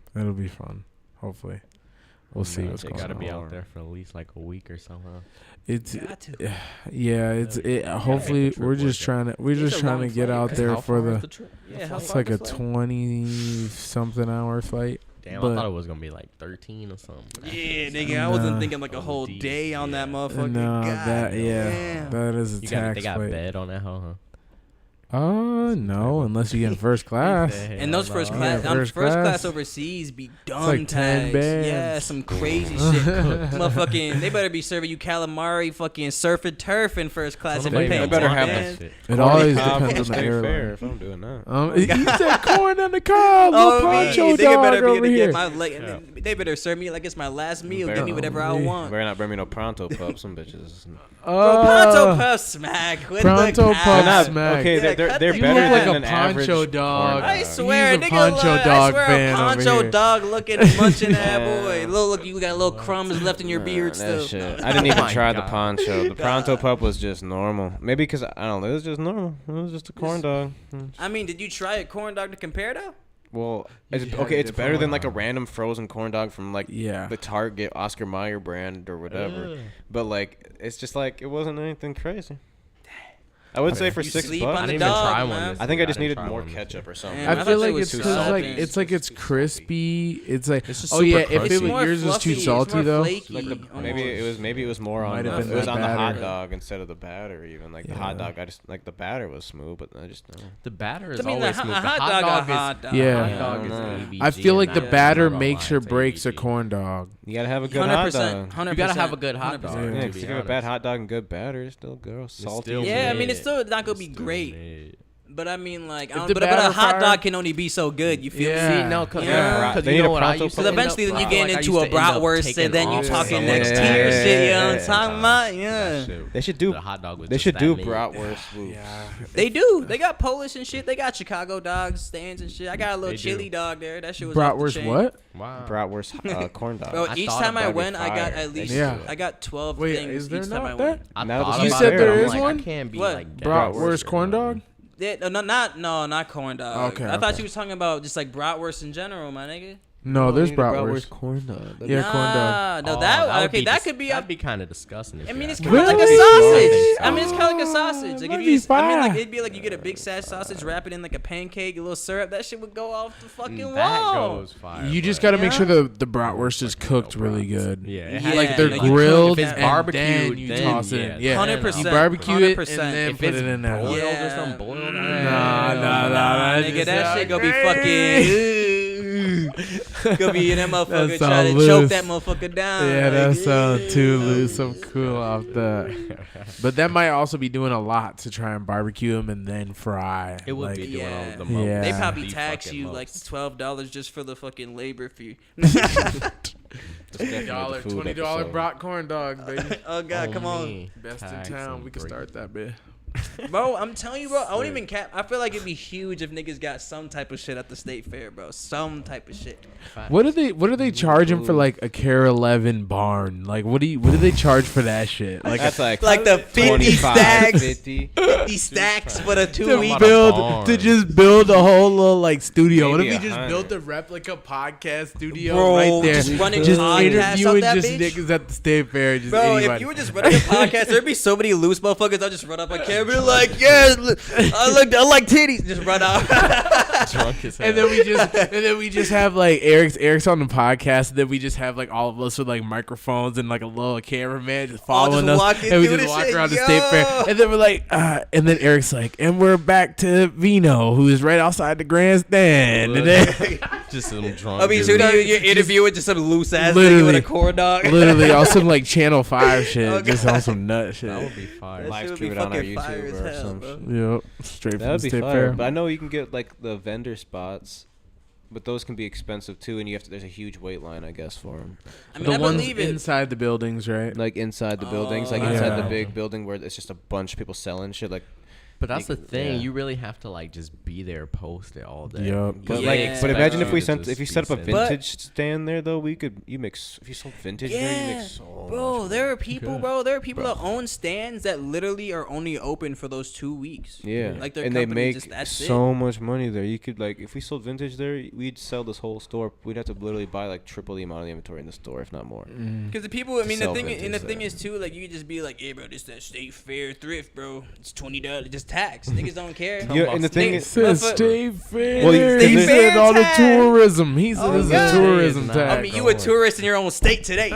Hopefully. We'll see what's They going on. gotta be out there for at least like a week or so, huh? It's Got to. yeah. Hopefully, we're just trying to get out there for the. It's like a 20-something hour flight. Damn, but I thought it was gonna be like 13 or something. Yeah, nigga, I wasn't thinking like a whole day on that motherfucker. No, God, that damn. that is a tax They got flight. bed on that, huh? No, unless you get in first class. And those first Yeah, class, first class overseas be dumb like 10 tags. bands. Yeah, some crazy shit. Motherfucking, they better be serving you calamari, fucking surf and turf in first class if you pay. They better have bands. It always Cobb depends from on the State Fair airline. if I'm doing that. You said corn on the cob, little poncho they dog better be over to here. get my leg. They better serve me like it's my last meal. Give me whatever I want. Better not bring me no Pronto Pup. Some bitches. Bro, Pronto Puff smack. With Pronto the Puff cow. smack. Okay, Yeah, they're cut better the- You You look than like an a average poncho corn dog. I dog. swear, He's a nigga, poncho I dog swear fan a over poncho here. dog looking munching that boy. Look, you got little crumbs left in your beard That still. shit. I didn't even my try the God. poncho. The Pronto Pup was just normal. Maybe because I don't know. It was just normal. It was just a corn dog. I mean, did you try a corn dog to compare though? Well, You it's, had okay, a it's different better than one. like a random frozen corn dog from like Yeah. the Target Oscar Mayer brand or whatever. But like, it's just like it wasn't anything crazy. I would say for You $6. sleep on I the didn't even dog, try man. one. I think I just didn't needed try more one. ketchup or something. Damn, I I feel thought like it it's was because too like salty. it's like it's crispy. It's like It's just oh yeah, super if crunchy. yours was too It's salty more though. flaky, Like almost. maybe it was more on Might have been it was the on the hot batter. dog instead of the batter even like the Yeah. hot dog I just like the batter was smooth but I just The batter is I mean, always a smooth. hot The dog, hot dog hot is dog. Yeah. hot dog is Yeah. ABG, I feel like and the that- batter I'm not gonna makes lie, or it's breaks a ABG. corn dog. you gotta have a good hot 100%. dog. You gotta have a good hot dog. 100%. Yeah, to because be if you have a honest. bad hot dog and good batter, it's still gross, It's salty. still Yeah, I mean, mid. it's still not gonna be It's still great. mid. But I mean, like, If the but a batter hot fire- dog can only be so good. You feel Yeah. me? See, no, because Yeah. They you need know a what I pronto used to Because pup. eventually, then you I get feel like I into used a to end up bratwurst, taking and then you off talking some next of tier that. shit. You know what I'm Yeah. talking about? Yeah. That shit- They should do. the hot dog was They just should that do mid. bratwurst. Oof. They do. They got Polish and shit. They got Chicago dogs stands and shit. I got a little They do. chili dog there. That shit was off the Bratwurst chain. what? Wow. Bratwurst corn dog. Bro, I each thought time I about it went, I got fire. at least Yeah. I got 12 Wait, things is there each time I not went. I Now thought that you about said it, there but I'm is like, one? I can't be What? like Bratwurst corn dog? Yeah, not corn dog. Okay, I thought okay. you was talking about just like bratwurst in general, my nigga. No, there's bratwurst bratwurst. corn dog. Yeah, corn dog. No, Oh, that would that could be. That'd be kind of disgusting. I mean, it's kind kind of like a Really? sausage. I mean, it's kind of like a sausage. Like if that'd you, be I mean, like fine. it'd be like you get a big sad sausage, wrap it in like a pancake, a little syrup. That shit would go off the fucking That wall. goes fire. You just but- got to make sure the bratwurst is cooked really good. Yeah, it Yeah, has Like to they're be like you grilled cook and it, barbecued, then you then, toss it yeah, in. Yeah, 100%. you barbecue it and 100%. then If put it's it in there. boiled Yeah. or something, boiled. Nah, Nigga, just that not shit gonna be great. fucking. Gonna be in that motherfucker That try to sound choke loose. that motherfucker down. Yeah, that like, sounds too loose. I'm cool off that. But that might also be doing a lot to try and barbecue them and then fry. It would Like, be doing Yeah. all the Yeah. most. They Yeah. probably the tax fucking you most. like $12 just for the fucking labor fee. $20 $20 brat corn dog, baby. Oh god, come on, me. Best in Tax town. and We can break. start that bit. bro. I'm telling you, bro. I wouldn't even cap. I feel like it'd be huge if niggas got some type of shit at the state fair, bro. Some type of shit. What are they charging for like a Care 11 barn? Like what do they charge for that shit? Like That's like the 50 25, stacks, 50. 50 stacks for the 2 to week. build to just build a whole little like studio. What if Maybe we just 100. built a replica podcast studio Bro, right there? just running just podcasts interviewing out that just bitch? niggas at the state fair. Just Bro, anybody. if you were just running a podcast, there'd be so many loose motherfuckers. I'll just run up on camera and be like, yeah, I like titties. Just run out. Drunk as hell. and then we just have like Eric's on the podcast, and then we just have like all of us with like microphones and like a little cameraman just following just us, walking and we through just the walk shit. around the Yo. state fair, and then we're like, and then Eric's like, and we're back to Vino, who is right outside the grandstand, and then just some drunk. I mean, so dude. you're interviewing just some loose ass nigga Literally. with a corn dog. literally on some like Channel 5 shit, Oh, just God. on some nut shit. That would be fire. That Live shit would stream be it on our fucking fire YouTube as or hell, some bro. Yep, straight from That the would be state fire. fair. But I know you can get like the vendor spots, but those can be expensive too, and you have to. There's a huge wait line, I guess, for them. I mean, The I ones believe it. inside the buildings, right? Like inside the buildings, like Oh, inside yeah. the big building where it's just a bunch of people selling shit. Like, But that's the thing. Yeah. You really have to like just be there, post it all day. Yup. You but can't like, Yeah. but imagine if we expect sent, you to if you just set up a be sitting- vintage stand there though, you make if you sold vintage there, you Yeah, make so much bro. money. There are people, Good. bro. There are people that own stands that literally are only open for those 2 weeks. Yeah, Like their and they company make just that's so much money there. You could like, if we sold vintage there, we'd sell this whole store. We'd have to literally buy like triple the amount of inventory in the store, if not more. Because the people, I mean, the Sell thing, vintage and the thing there. is too, like you could just be like, "Hey, bro, this that state fair thrift, bro. It's $20, just tax. Niggas don't care." Yeah, and the thing Niggas- is, Says Motherfucker- state fair. Well, he state said fair all the tax. tourism. He said Oh, it's God. a tourism It's tax. I mean, you a tourist in your own state today.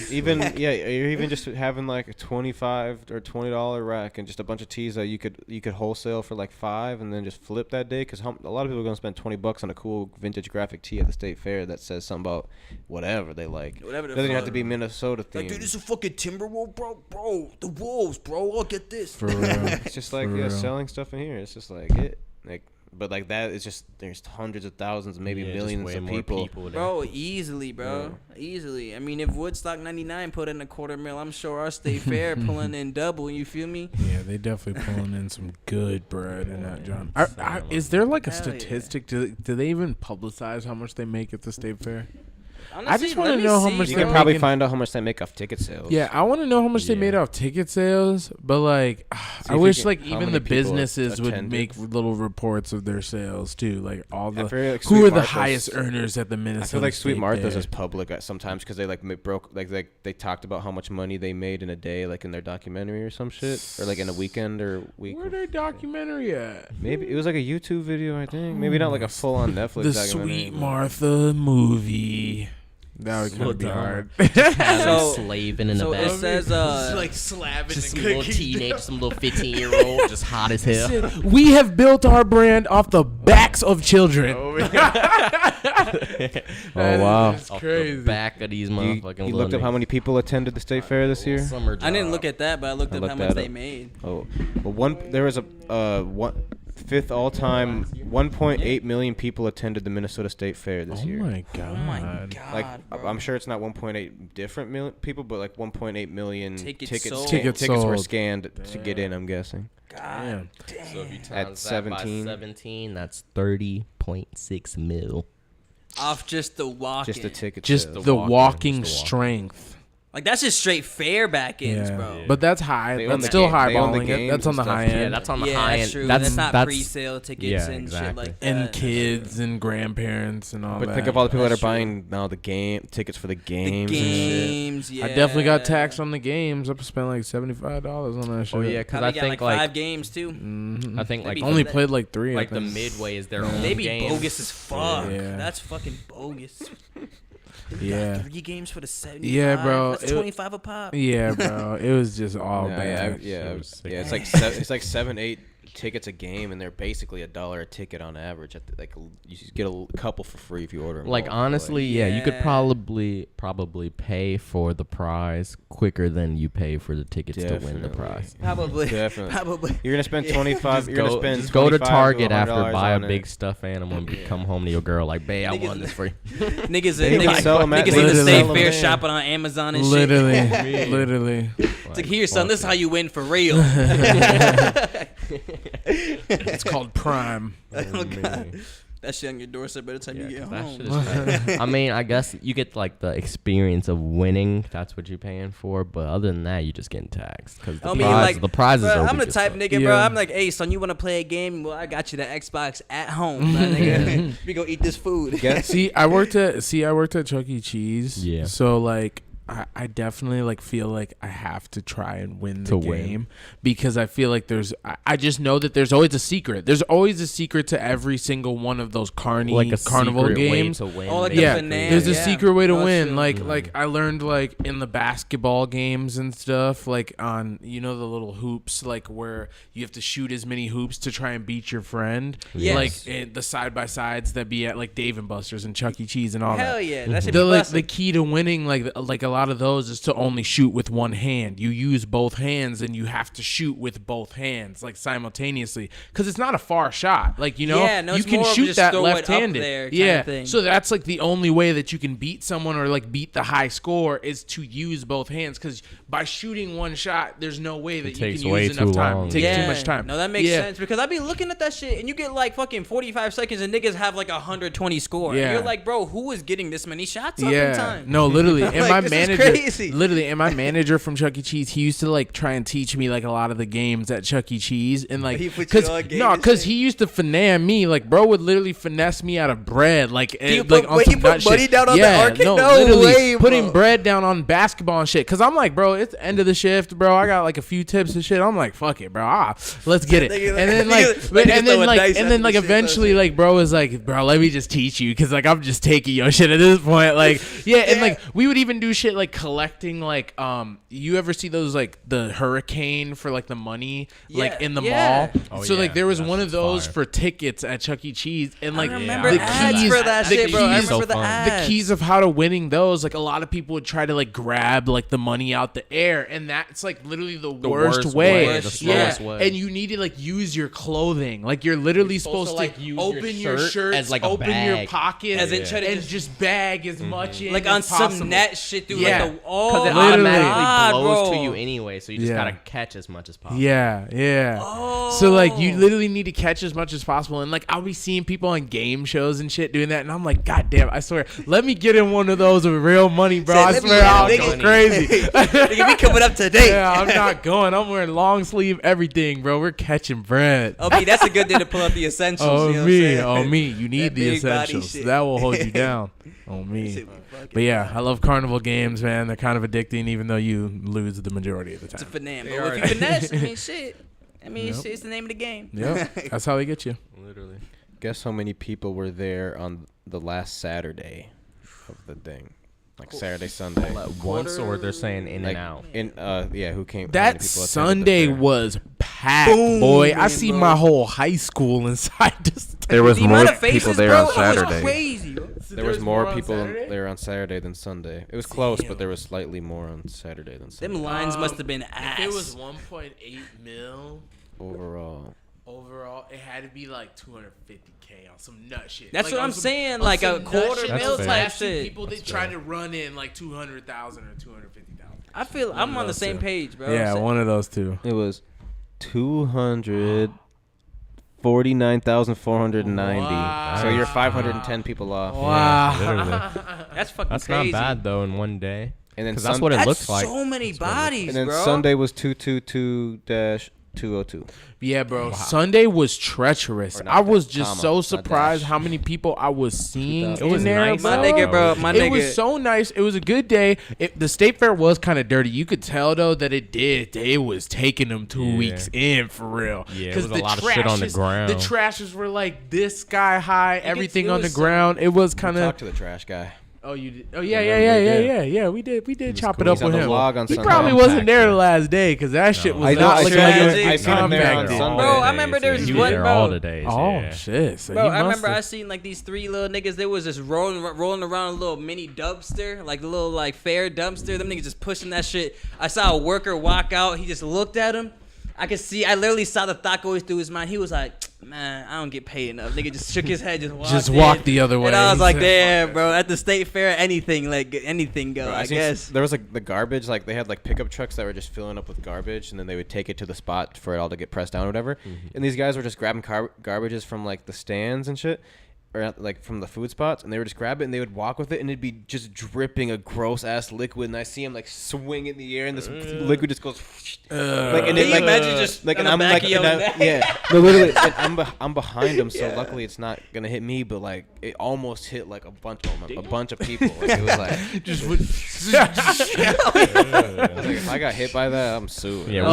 even yeah, you're even just having like a $25 or $20 rack and just a bunch of tees that you could wholesale for like $5 and then just flip that day, because a lot of people are gonna spend $20 on a cool vintage graphic tee at the state fair that says something about whatever they like. Whatever the Doesn't have fuck. to be Minnesota Like, themed. dude, this is a fucking Timberwolf, bro. The Wolves, bro. I'll get this. For real. It's just like For yeah, real. selling stuff in here. It's just like it, like, but like that. It's just there's hundreds of thousands, maybe Yeah, just millions way of more people. there. Bro, easily, bro. Easily. I mean, if Woodstock 99 put in a $250,000, I'm sure our state fair pulling in double. You feel me? Yeah, they definitely pulling in some good bread in that, John. Is there like a Hell yeah. statistic? Do they even publicize how much they make at the state fair? Honestly, just wanna let me know how see, much You they're can probably making- find out how much they make off ticket sales. Yeah, I want to know how much they made Yeah. off ticket sales, but like, I if you wish can- like how even many the people businesses would attended. make little reports of their sales too. Like all I the feel like who Sweet are the Martha's- highest earners at the I Minnesota. feel like Sweet State Martha's Fair. is public sometimes because they like broke like they talked about how much money they made in a day, like in their documentary or some shit, or like in a weekend or week. Where their documentary at? Maybe it was like a YouTube video, I think. Maybe not like a full on Netflix. The documentary, Sweet but- Martha movie. That would kind Slow of be down. hard. So- slaving in the so back. it says, slapping Just some little teenager, some little 15-year-old, just hot as hell. We have built our brand off the backs of children. Oh wow! That's Off crazy. the back of these You, motherfucking you looked up how many people attended the state fair this year? Summer job. I didn't look at that, but I looked I up looked how much that they up. made. Oh, well, there was a fifth all time 1.8 million people attended the Minnesota State Fair this Oh year. my god. Oh my god. Like bro. I'm sure it's not 1.8 different million people, but like 1.8 million Tickets sold. Tickets were sold. scanned to get in. I'm guessing. God Damn. So if you At times that by 17. 17, that's 30.6 mil. Off just the walking. Just the ticket. Just sales. the walking, walking just the walking. strength. Like that's just straight fair back ends, bro. But that's high. They own That's the still game- they own the highballing it. games That's on and the stuff, high too. end. Yeah, that's on the Yeah, high that's end. true. That's Not pre-sale tickets and shit exactly. like that. And kids and grandparents and all But that. think of all the people that are That's true. buying now the game tickets for the The games. And shit. games, yeah. I definitely got taxed on the games. I spent like $75 on that shit. Oh yeah, because Probably I got think like 5 like games too. Mhm. I think like Maybe only that- played like 3. like I the think. midway is their own They be game. bogus as fuck. Yeah. That's fucking bogus. Yeah. 3 games for the 75. Yeah, bro. That's 25 a pop. Yeah, bro. It was just all Yeah, bad. It's like it's like 7-8 tickets a game, and they're basically $1 a ticket on average. Like you just get a couple for free if you order 'em Like all. honestly, yeah, you could Yeah. probably pay for the prize quicker than you pay for the tickets to win the Definitely. prize. Probably. Definitely. Probably. You're gonna spend 25. You're gonna spend. Just go to 25 Target $100 after, buy a on it. big stuffed animal, and come home to your girl like, "Babe, I Niggas- won this for you." Niggas, They niggas, sell 'em at- niggas in the Literally. state Sell 'em fair there. shopping on Amazon and Literally. shit. Literally. It's like, here, son, this is how you win for real. It's called Prime. Oh, God. That shit on your doorstep by the time you get that home. shit is crazy. I mean, I guess you get like the experience of winning. That's what you're paying for. But other than that, you just getting taxed because I mean, like, the prizes bro, are. I'm the weak as type fuck. nigga, bro. Yeah. I'm like, hey, son, you want to play a game? Well, I got you the Xbox at home. My nigga. We go eat this food. See, I worked at Chuck E. Cheese. Yeah. So like I definitely like feel like I have to try and win the To win. game because I feel like I just know that there's always a secret. There's always a secret to every single one of those like a carnival secret way games. to win. Oh, like the Yeah, finale. there's a Yeah. secret way to No, win. true. Like I learned like in the basketball games and stuff, like on the little hoops, like where you have to shoot as many hoops to try and beat your friend. Yes. Like the side by sides that be at like Dave and Buster's and Chuck E. Cheese and all that. Hell yeah. That should The be like busted. the key to winning like a lot of those is to only shoot with one hand. You use both hands and you have to shoot with both hands like simultaneously because it's not a far shot. Like Yeah, no, you it's can more of shoot just that throw it up left-handed. there kind Yeah, of thing. so that's like the only way that you can beat someone or like beat the high score is to use both hands because by shooting one shot, there's no way that you takes can way use enough too time. long. It takes yeah. too much time. No, that makes Yeah. sense because I be looking at that shit and you get like fucking 45 seconds and niggas have like 120 score. Yeah. You're like, bro, who is getting this many shots up in Yeah, time? no, literally. And Like, my this is manager, crazy. literally, and my manager from Chuck E. Cheese, he used to like try and teach me like a lot of the games at Chuck E. Cheese, and like, He put you on game and because shit? he used to finesse me. Like, bro would literally finesse me out of bread, like, you like put- on wait, he some put nut money shit. down on the Yeah, arcade? No literally way, bro. putting bread down on basketball and shit. Cause I'm like, bro, it's the end of the shift, bro. I got like a few tips and shit. I'm like, fuck it, bro. Let's get it. Nigga, And then nigga, like, nigga and then throwing like, dice and then after like the shit, eventually, though. like, bro was like, bro, let me just teach you, cause like I'm just taking your shit at this point. Like, yeah, and Yeah. like we would even do shit like collecting like you ever see those like the hurricane for like the money like Yeah, in the yeah. mall? Oh, So yeah, like there was that one of shit's those fire. for tickets at Chuck E. Cheese, and like remember the ads keys for that the shit, bro. I keys- remember the so fun. ads. the keys of how to winning those, like a lot of people would try to like grab like the money out the air, and that's like literally the worst worst way. way, the Yeah, slowest way. and you need to like use your clothing. Like you're literally supposed to like, use open your your shirt shirts, as, like, a open your bag. pockets, As in try to and just- just bag as much in like as on possible. some net shit through Yeah. like the oh Because it my Literally. automatically God, blows bro. to you anyway, so you just Yeah. gotta catch as much as possible. Yeah, yeah. Oh. So like you literally need to catch as much as possible, and like I'll be seeing people on game shows and shit doing that, and I'm like, God damn! I swear, let me get in one of those with real money, bro. Say, I let me swear, get I'll it, go nigga. crazy. Nigga, we coming up today. Yeah, I'm not going. I'm wearing long sleeve everything, bro. We're catching bread. Oh, me, that's a good day to pull up the essentials. Oh you know me, what I'm oh saying? me. You need That the big body essentials. shit. That will hold you down. Oh me. Shit, we fucking But yeah, I love carnival games, man. They're kind of addicting, even though you lose the majority of the It's a time. finesse. They But are. if you finesse, I mean, shit. I mean, Yep. shit, it's the name of the game. Yep, that's how they get you. Literally. Guess how many people were there on the last Saturday of the thing, like Saturday, Sunday. Once, or they're saying in Like and out. yeah, who came? how many That people attended the Sunday fair? was packed, Boom, boy. I man, see bro. my whole high school inside this. There was The more amount of faces, people there bro, on it was Saturday. crazy. Bro. There was more people there on Saturday than Sunday. It was close, but there was slightly more on Saturday than Sunday. Them lines must have been ass. If it was 1.8 mil Overall, overall, it had to be like 250K on some nut shit. That's Like, what on I'm some- saying, on like some a nut quarter shit. mil I've type seen shit. People that tried to run in like 200,000 or 250,000. I feel I'm on the those same two. page, bro. Yeah, So- one of those two. it was 249,490. Wow. So you're 510 people off. Wow. Literally. That's fucking That's crazy. not bad though in one day. And then that's what it looks like. So many bodies, and then bro. Sunday was 222-202. Yeah, bro. Wow. Sunday was treacherous. I was just so surprised how many people I was seeing in there. Nice, bro. My nigga, bro. My nigga. It was so nice. It was a good day. The state fair was kind of dirty. You could tell though that it was taking them 2 weeks in for real. Yeah, because a lot of shit on the ground. The trashes were like this sky high. Everything on the ground. It was kind of. Talk to the trash guy. Oh, you did? Oh, yeah. We did chop it up with him. He probably wasn't there the last day because that shit was not looking like it was compacted. Bro, I remember there was he one, there bro. all the days. Oh, shit. So bro, I remember I seen like these 3 little niggas. They was just rolling around a little mini dumpster, like a little like fair dumpster. Them niggas just pushing that shit. I saw a worker walk out. He just looked at him. I literally saw the thought going through his mind. He was like, man, I don't get paid enough. Nigga just shook his head, just walked the other way. And I was like, damn, bro, at the state fair, anything go. Bro, I guess. There was like the garbage, like they had like pickup trucks that were just filling up with garbage, and then they would take it to the spot for it all to get pressed down or whatever. Mm-hmm. And these guys were just grabbing garbages from like the stands and shit. Or like from the food spots, and they would just grab it and they would walk with it, and it'd be just dripping a gross ass liquid. And I see him like swing in the air, and this liquid just goes like. And can you imagine just like, and I'm like, yeah, no, literally, and I'm behind him, so luckily it's not gonna hit me, but like it almost hit like a bunch of people. Like, it was like just. I was like, if I got hit by that, I'm suing. Yeah, we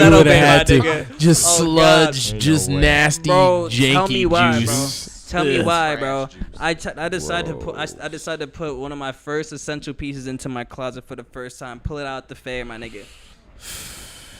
would have had to just sludge, just nasty, janky juice. Tell me why, bro. I decided to put one of my first essential pieces into my closet for the first time. Pull it out the fair, my nigga.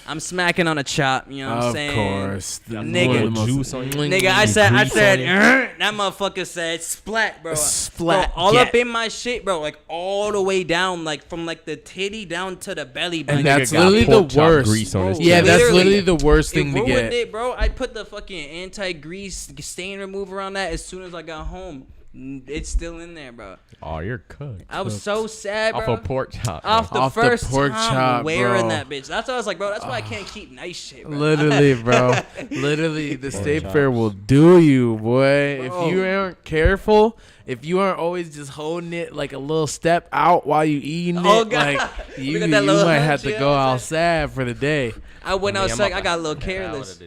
I'm smacking on a chop, you know what I'm saying? Of course. Nigga, I said, that motherfucker said splat, bro. Splat. Bro, all up in my shit, bro, like all the way down, like from like the titty down to the belly button. And that's literally the worst. Yeah, that's literally the worst thing to get. It, bro. I put the fucking anti-grease stain remover on that as soon as I got home. It's still in there, bro. Oh, you're cooked. I was so sad, bro. Off a pork chop. Off the first pork time chop, wearing bro. that bitch. That's why I was like, bro, that's why I can't keep nice shit, bro. Literally, bro. Literally, the state fair will do you, boy. Bro. If you aren't careful, if you aren't always just holding it like a little step out while you eating it, like you might have to go outside for the day. I went outside. I got a little careless.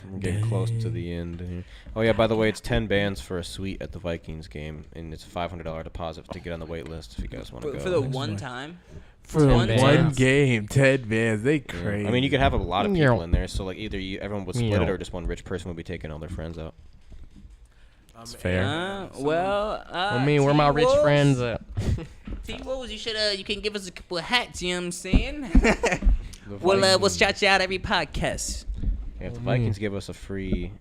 We're getting close to the end here. Oh yeah, by the way, it's 10 bands for a suite at the Vikings game, and it's a $500 deposit to get on the wait list if you guys want to go. For the one time? For the one game, 10 bands, they crazy. Yeah. I mean, you could have a lot of people in there, so like either everyone would split it, or just one rich person would be taking all their friends out. That's fair. I mean, where my rich friends at? T-Wolves, you can give us a couple of hats, you know what I'm saying? We'll shout you out every podcast. Yeah, if the Vikings give us a free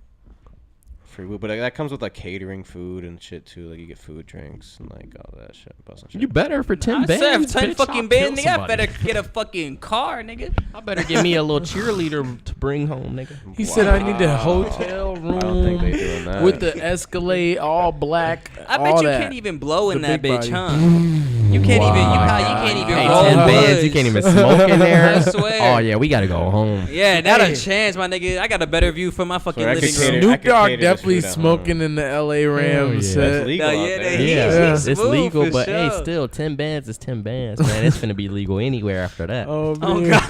food, but that comes with like catering food and shit too. Like you get food, drinks, and like all that shit. You better for 10 bands. I said 10 fucking bands, nigga. I better get a fucking car, nigga. I better give me a little cheerleader to bring home, nigga. He said I need a hotel room I don't think they doing that. with the Escalade all black. I bet you can't even blow in that bitch, huh? You can't even. You can't even roll 10 bands. You can't even smoke in there. I swear. Oh yeah, we gotta go home. Yeah, not a chance, my nigga. I got a better view from my fucking living room. Snoop Dogg definitely smoking in the LA Rams. That's legal. It's legal, but sure. hey, still 10 bands is 10 bands, man. It's gonna be legal anywhere after that. Oh God.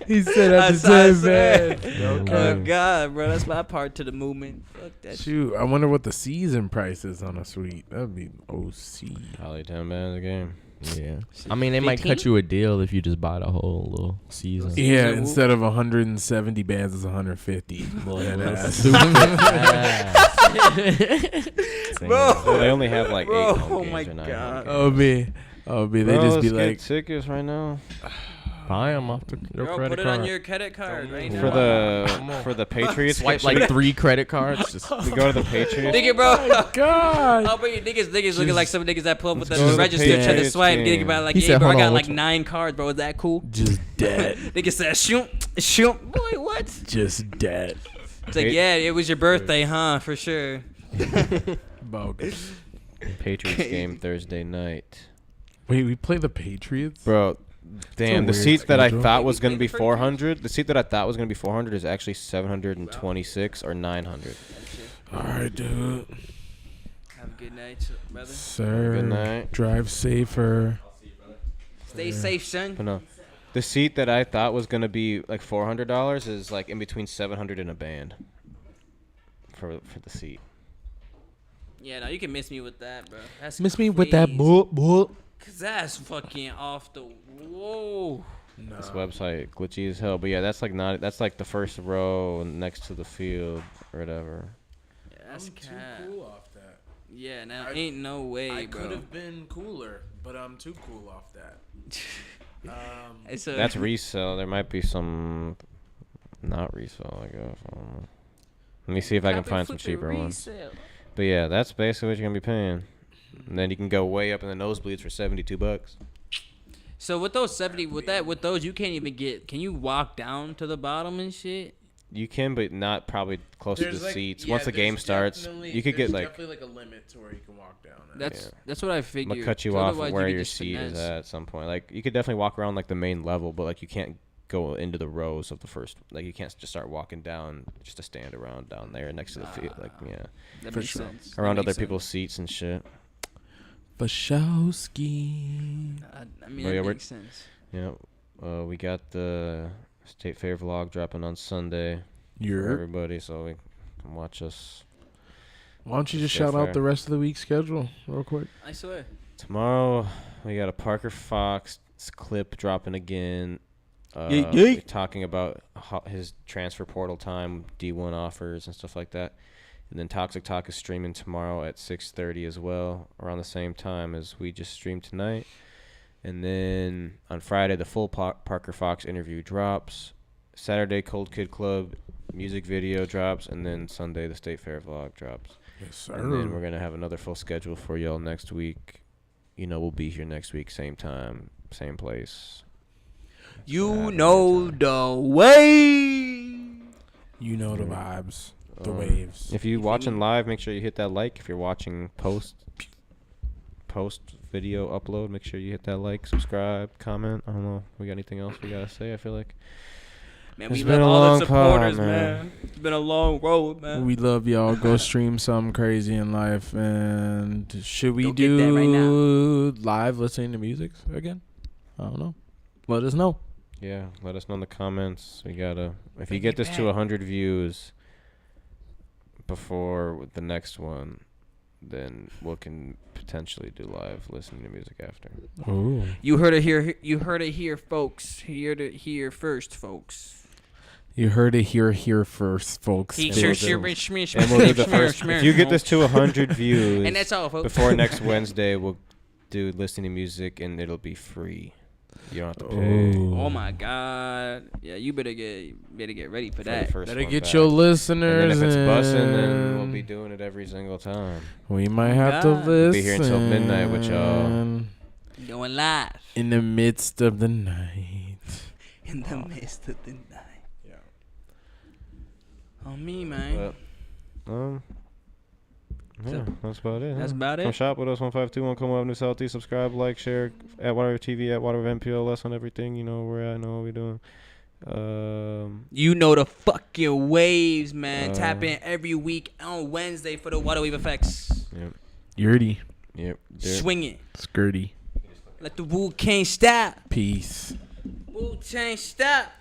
He said that's 10 bands. Oh God, bro, that's my part to the movement. Fuck that. Shoot, I wonder what the season price is on a suite. That'd be OC. Probably 10 bands a game. Yeah, I mean they might cut you a deal if you just buy the whole little season. Yeah, instead of 170 bands, it's 150. Bro, they only have like 8 home games or 9 God. home games. They just be like tickets right now. Buy them off your Bro, credit put it card. on your credit card right now. For the Patriots, Swipe like 3 credit cards. Just we go to the Patriots. Nigga, bro. Oh God. Oh, but you niggas looking like some niggas that pull up with the register trying to swipe. Nigga about like, He yeah, said, bro, I hold got on, like which one? 9 cards, bro. Is that cool? Just dead. Nigga said, shoot. Boy, what? Just dead. It's like, yeah, it was your birthday, huh? For sure. Bogus. Patriots game Thursday night. Wait, we play the Patriots? Bro, damn, the weird seat that I schedule. thought was going to be 400, the seat that I thought was going to be 400 is actually 726 or 900. All right, dude. Have a good night, brother. Sir. Good night. Drive safer. Stay safe, son. But no, the seat that I thought was gonna be like $400 is like in between $700 and a band for the seat. Yeah, no, you can miss me with that, bro. That's Miss me with that bull. Cause that's fucking off the whoa. No. This website glitchy as hell. But yeah, that's like the first row next to the field or whatever. Yeah, that's I'm too cap. cool off that. Yeah, now ain't no way, I bro. could have been cooler, but I'm too cool off that. That's resale. There might be some not resale, I guess. I don't know. Let me see if I can find some cheaper ones. But yeah, that's basically what you're gonna be paying. And then you can go way up in the nosebleeds for $72. So with those with those you can't even get. Can you walk down to the bottom and shit? You can, but not probably close to the Like, seats. yeah, Once the game there's starts, you could get like. definitely like a limit to where you can walk down. That's what I I'm figured. gonna cut you 'Cause off otherwise of you where could your just seat is finesse. at some point. Like you could definitely walk around like the main level, but like you can't go into the rows of the first. Like you can't just start walking down just to stand around down there next to the field. Like That For makes sure. sense. around That other makes people's seats and shit. Fashowski. sense. I mean, Oh, yeah, that we're- makes sense. Yeah, we got the State Fair vlog dropping on Sunday for You're. everybody, so we can watch us Why don't you just State shout out Fair. the rest of the week's schedule real quick? I swear. tomorrow. We got a Parker Fox clip dropping again. Yeet. Talking about his transfer portal time, D1 offers and stuff like that. And then Toxic Talk is streaming tomorrow at 6:30 as well, around the same time as we just streamed tonight. And then on Friday, the full Parker Fox interview drops. Saturday, Cold Kid Club music video drops. And then Sunday, the State Fair vlog drops. Yes, sir. And then we're going to have another full schedule for y'all next week. We'll be here next week, same time, same place. You know the way. You know the vibes, the waves. If you're watching live, make sure you hit that like. If you're watching post video upload, make sure you hit that like, subscribe, comment. I don't know. We got anything else we gotta say? I feel like Man, It's we been love a all long the supporters, pod, man. man. It's been a long road, man. We love y'all. Go stream something crazy in life. And should we Go get that right do live listening to music again? I don't know. Let us know. yeah. Let us know in the comments. We gotta. If you Bring get it this to back. 100 views before the next one, then we can potentially do live listening to music after. Oh. You heard it here. You heard it here, folks. Heard it here first, folks. You heard it here first, folks. He And sure, we'll sure, do- smear, And we'll do the first. If you get this to 100 views, and that's all, folks. before next Wednesday, we'll do listening to music, and it'll be free. You don't have to pay. Oh my God! Yeah, you better get ready for for the that. first Better one get back. your And listeners then if it's bussing, then in. we'll be doing it every single time. We might have to God. listen. Be here until midnight with y'all. Going live In the midst of the night. in the midst of the night. Yeah. On me, man. But, yeah, So, that's about it. that's huh? about Come it. shop with us, 1521 Como Avenue Southeast. Subscribe, like, share at Whatever TV, at Whatever MPLS on everything. You know where I know what we're doing. You know the fucking waves, man. Tap in every week on Wednesday for the Water Wave Effects. Yep. Yurdy. Yep. Swing it. Skirty. Let the Wu King stop. Peace. Wu Tang stop.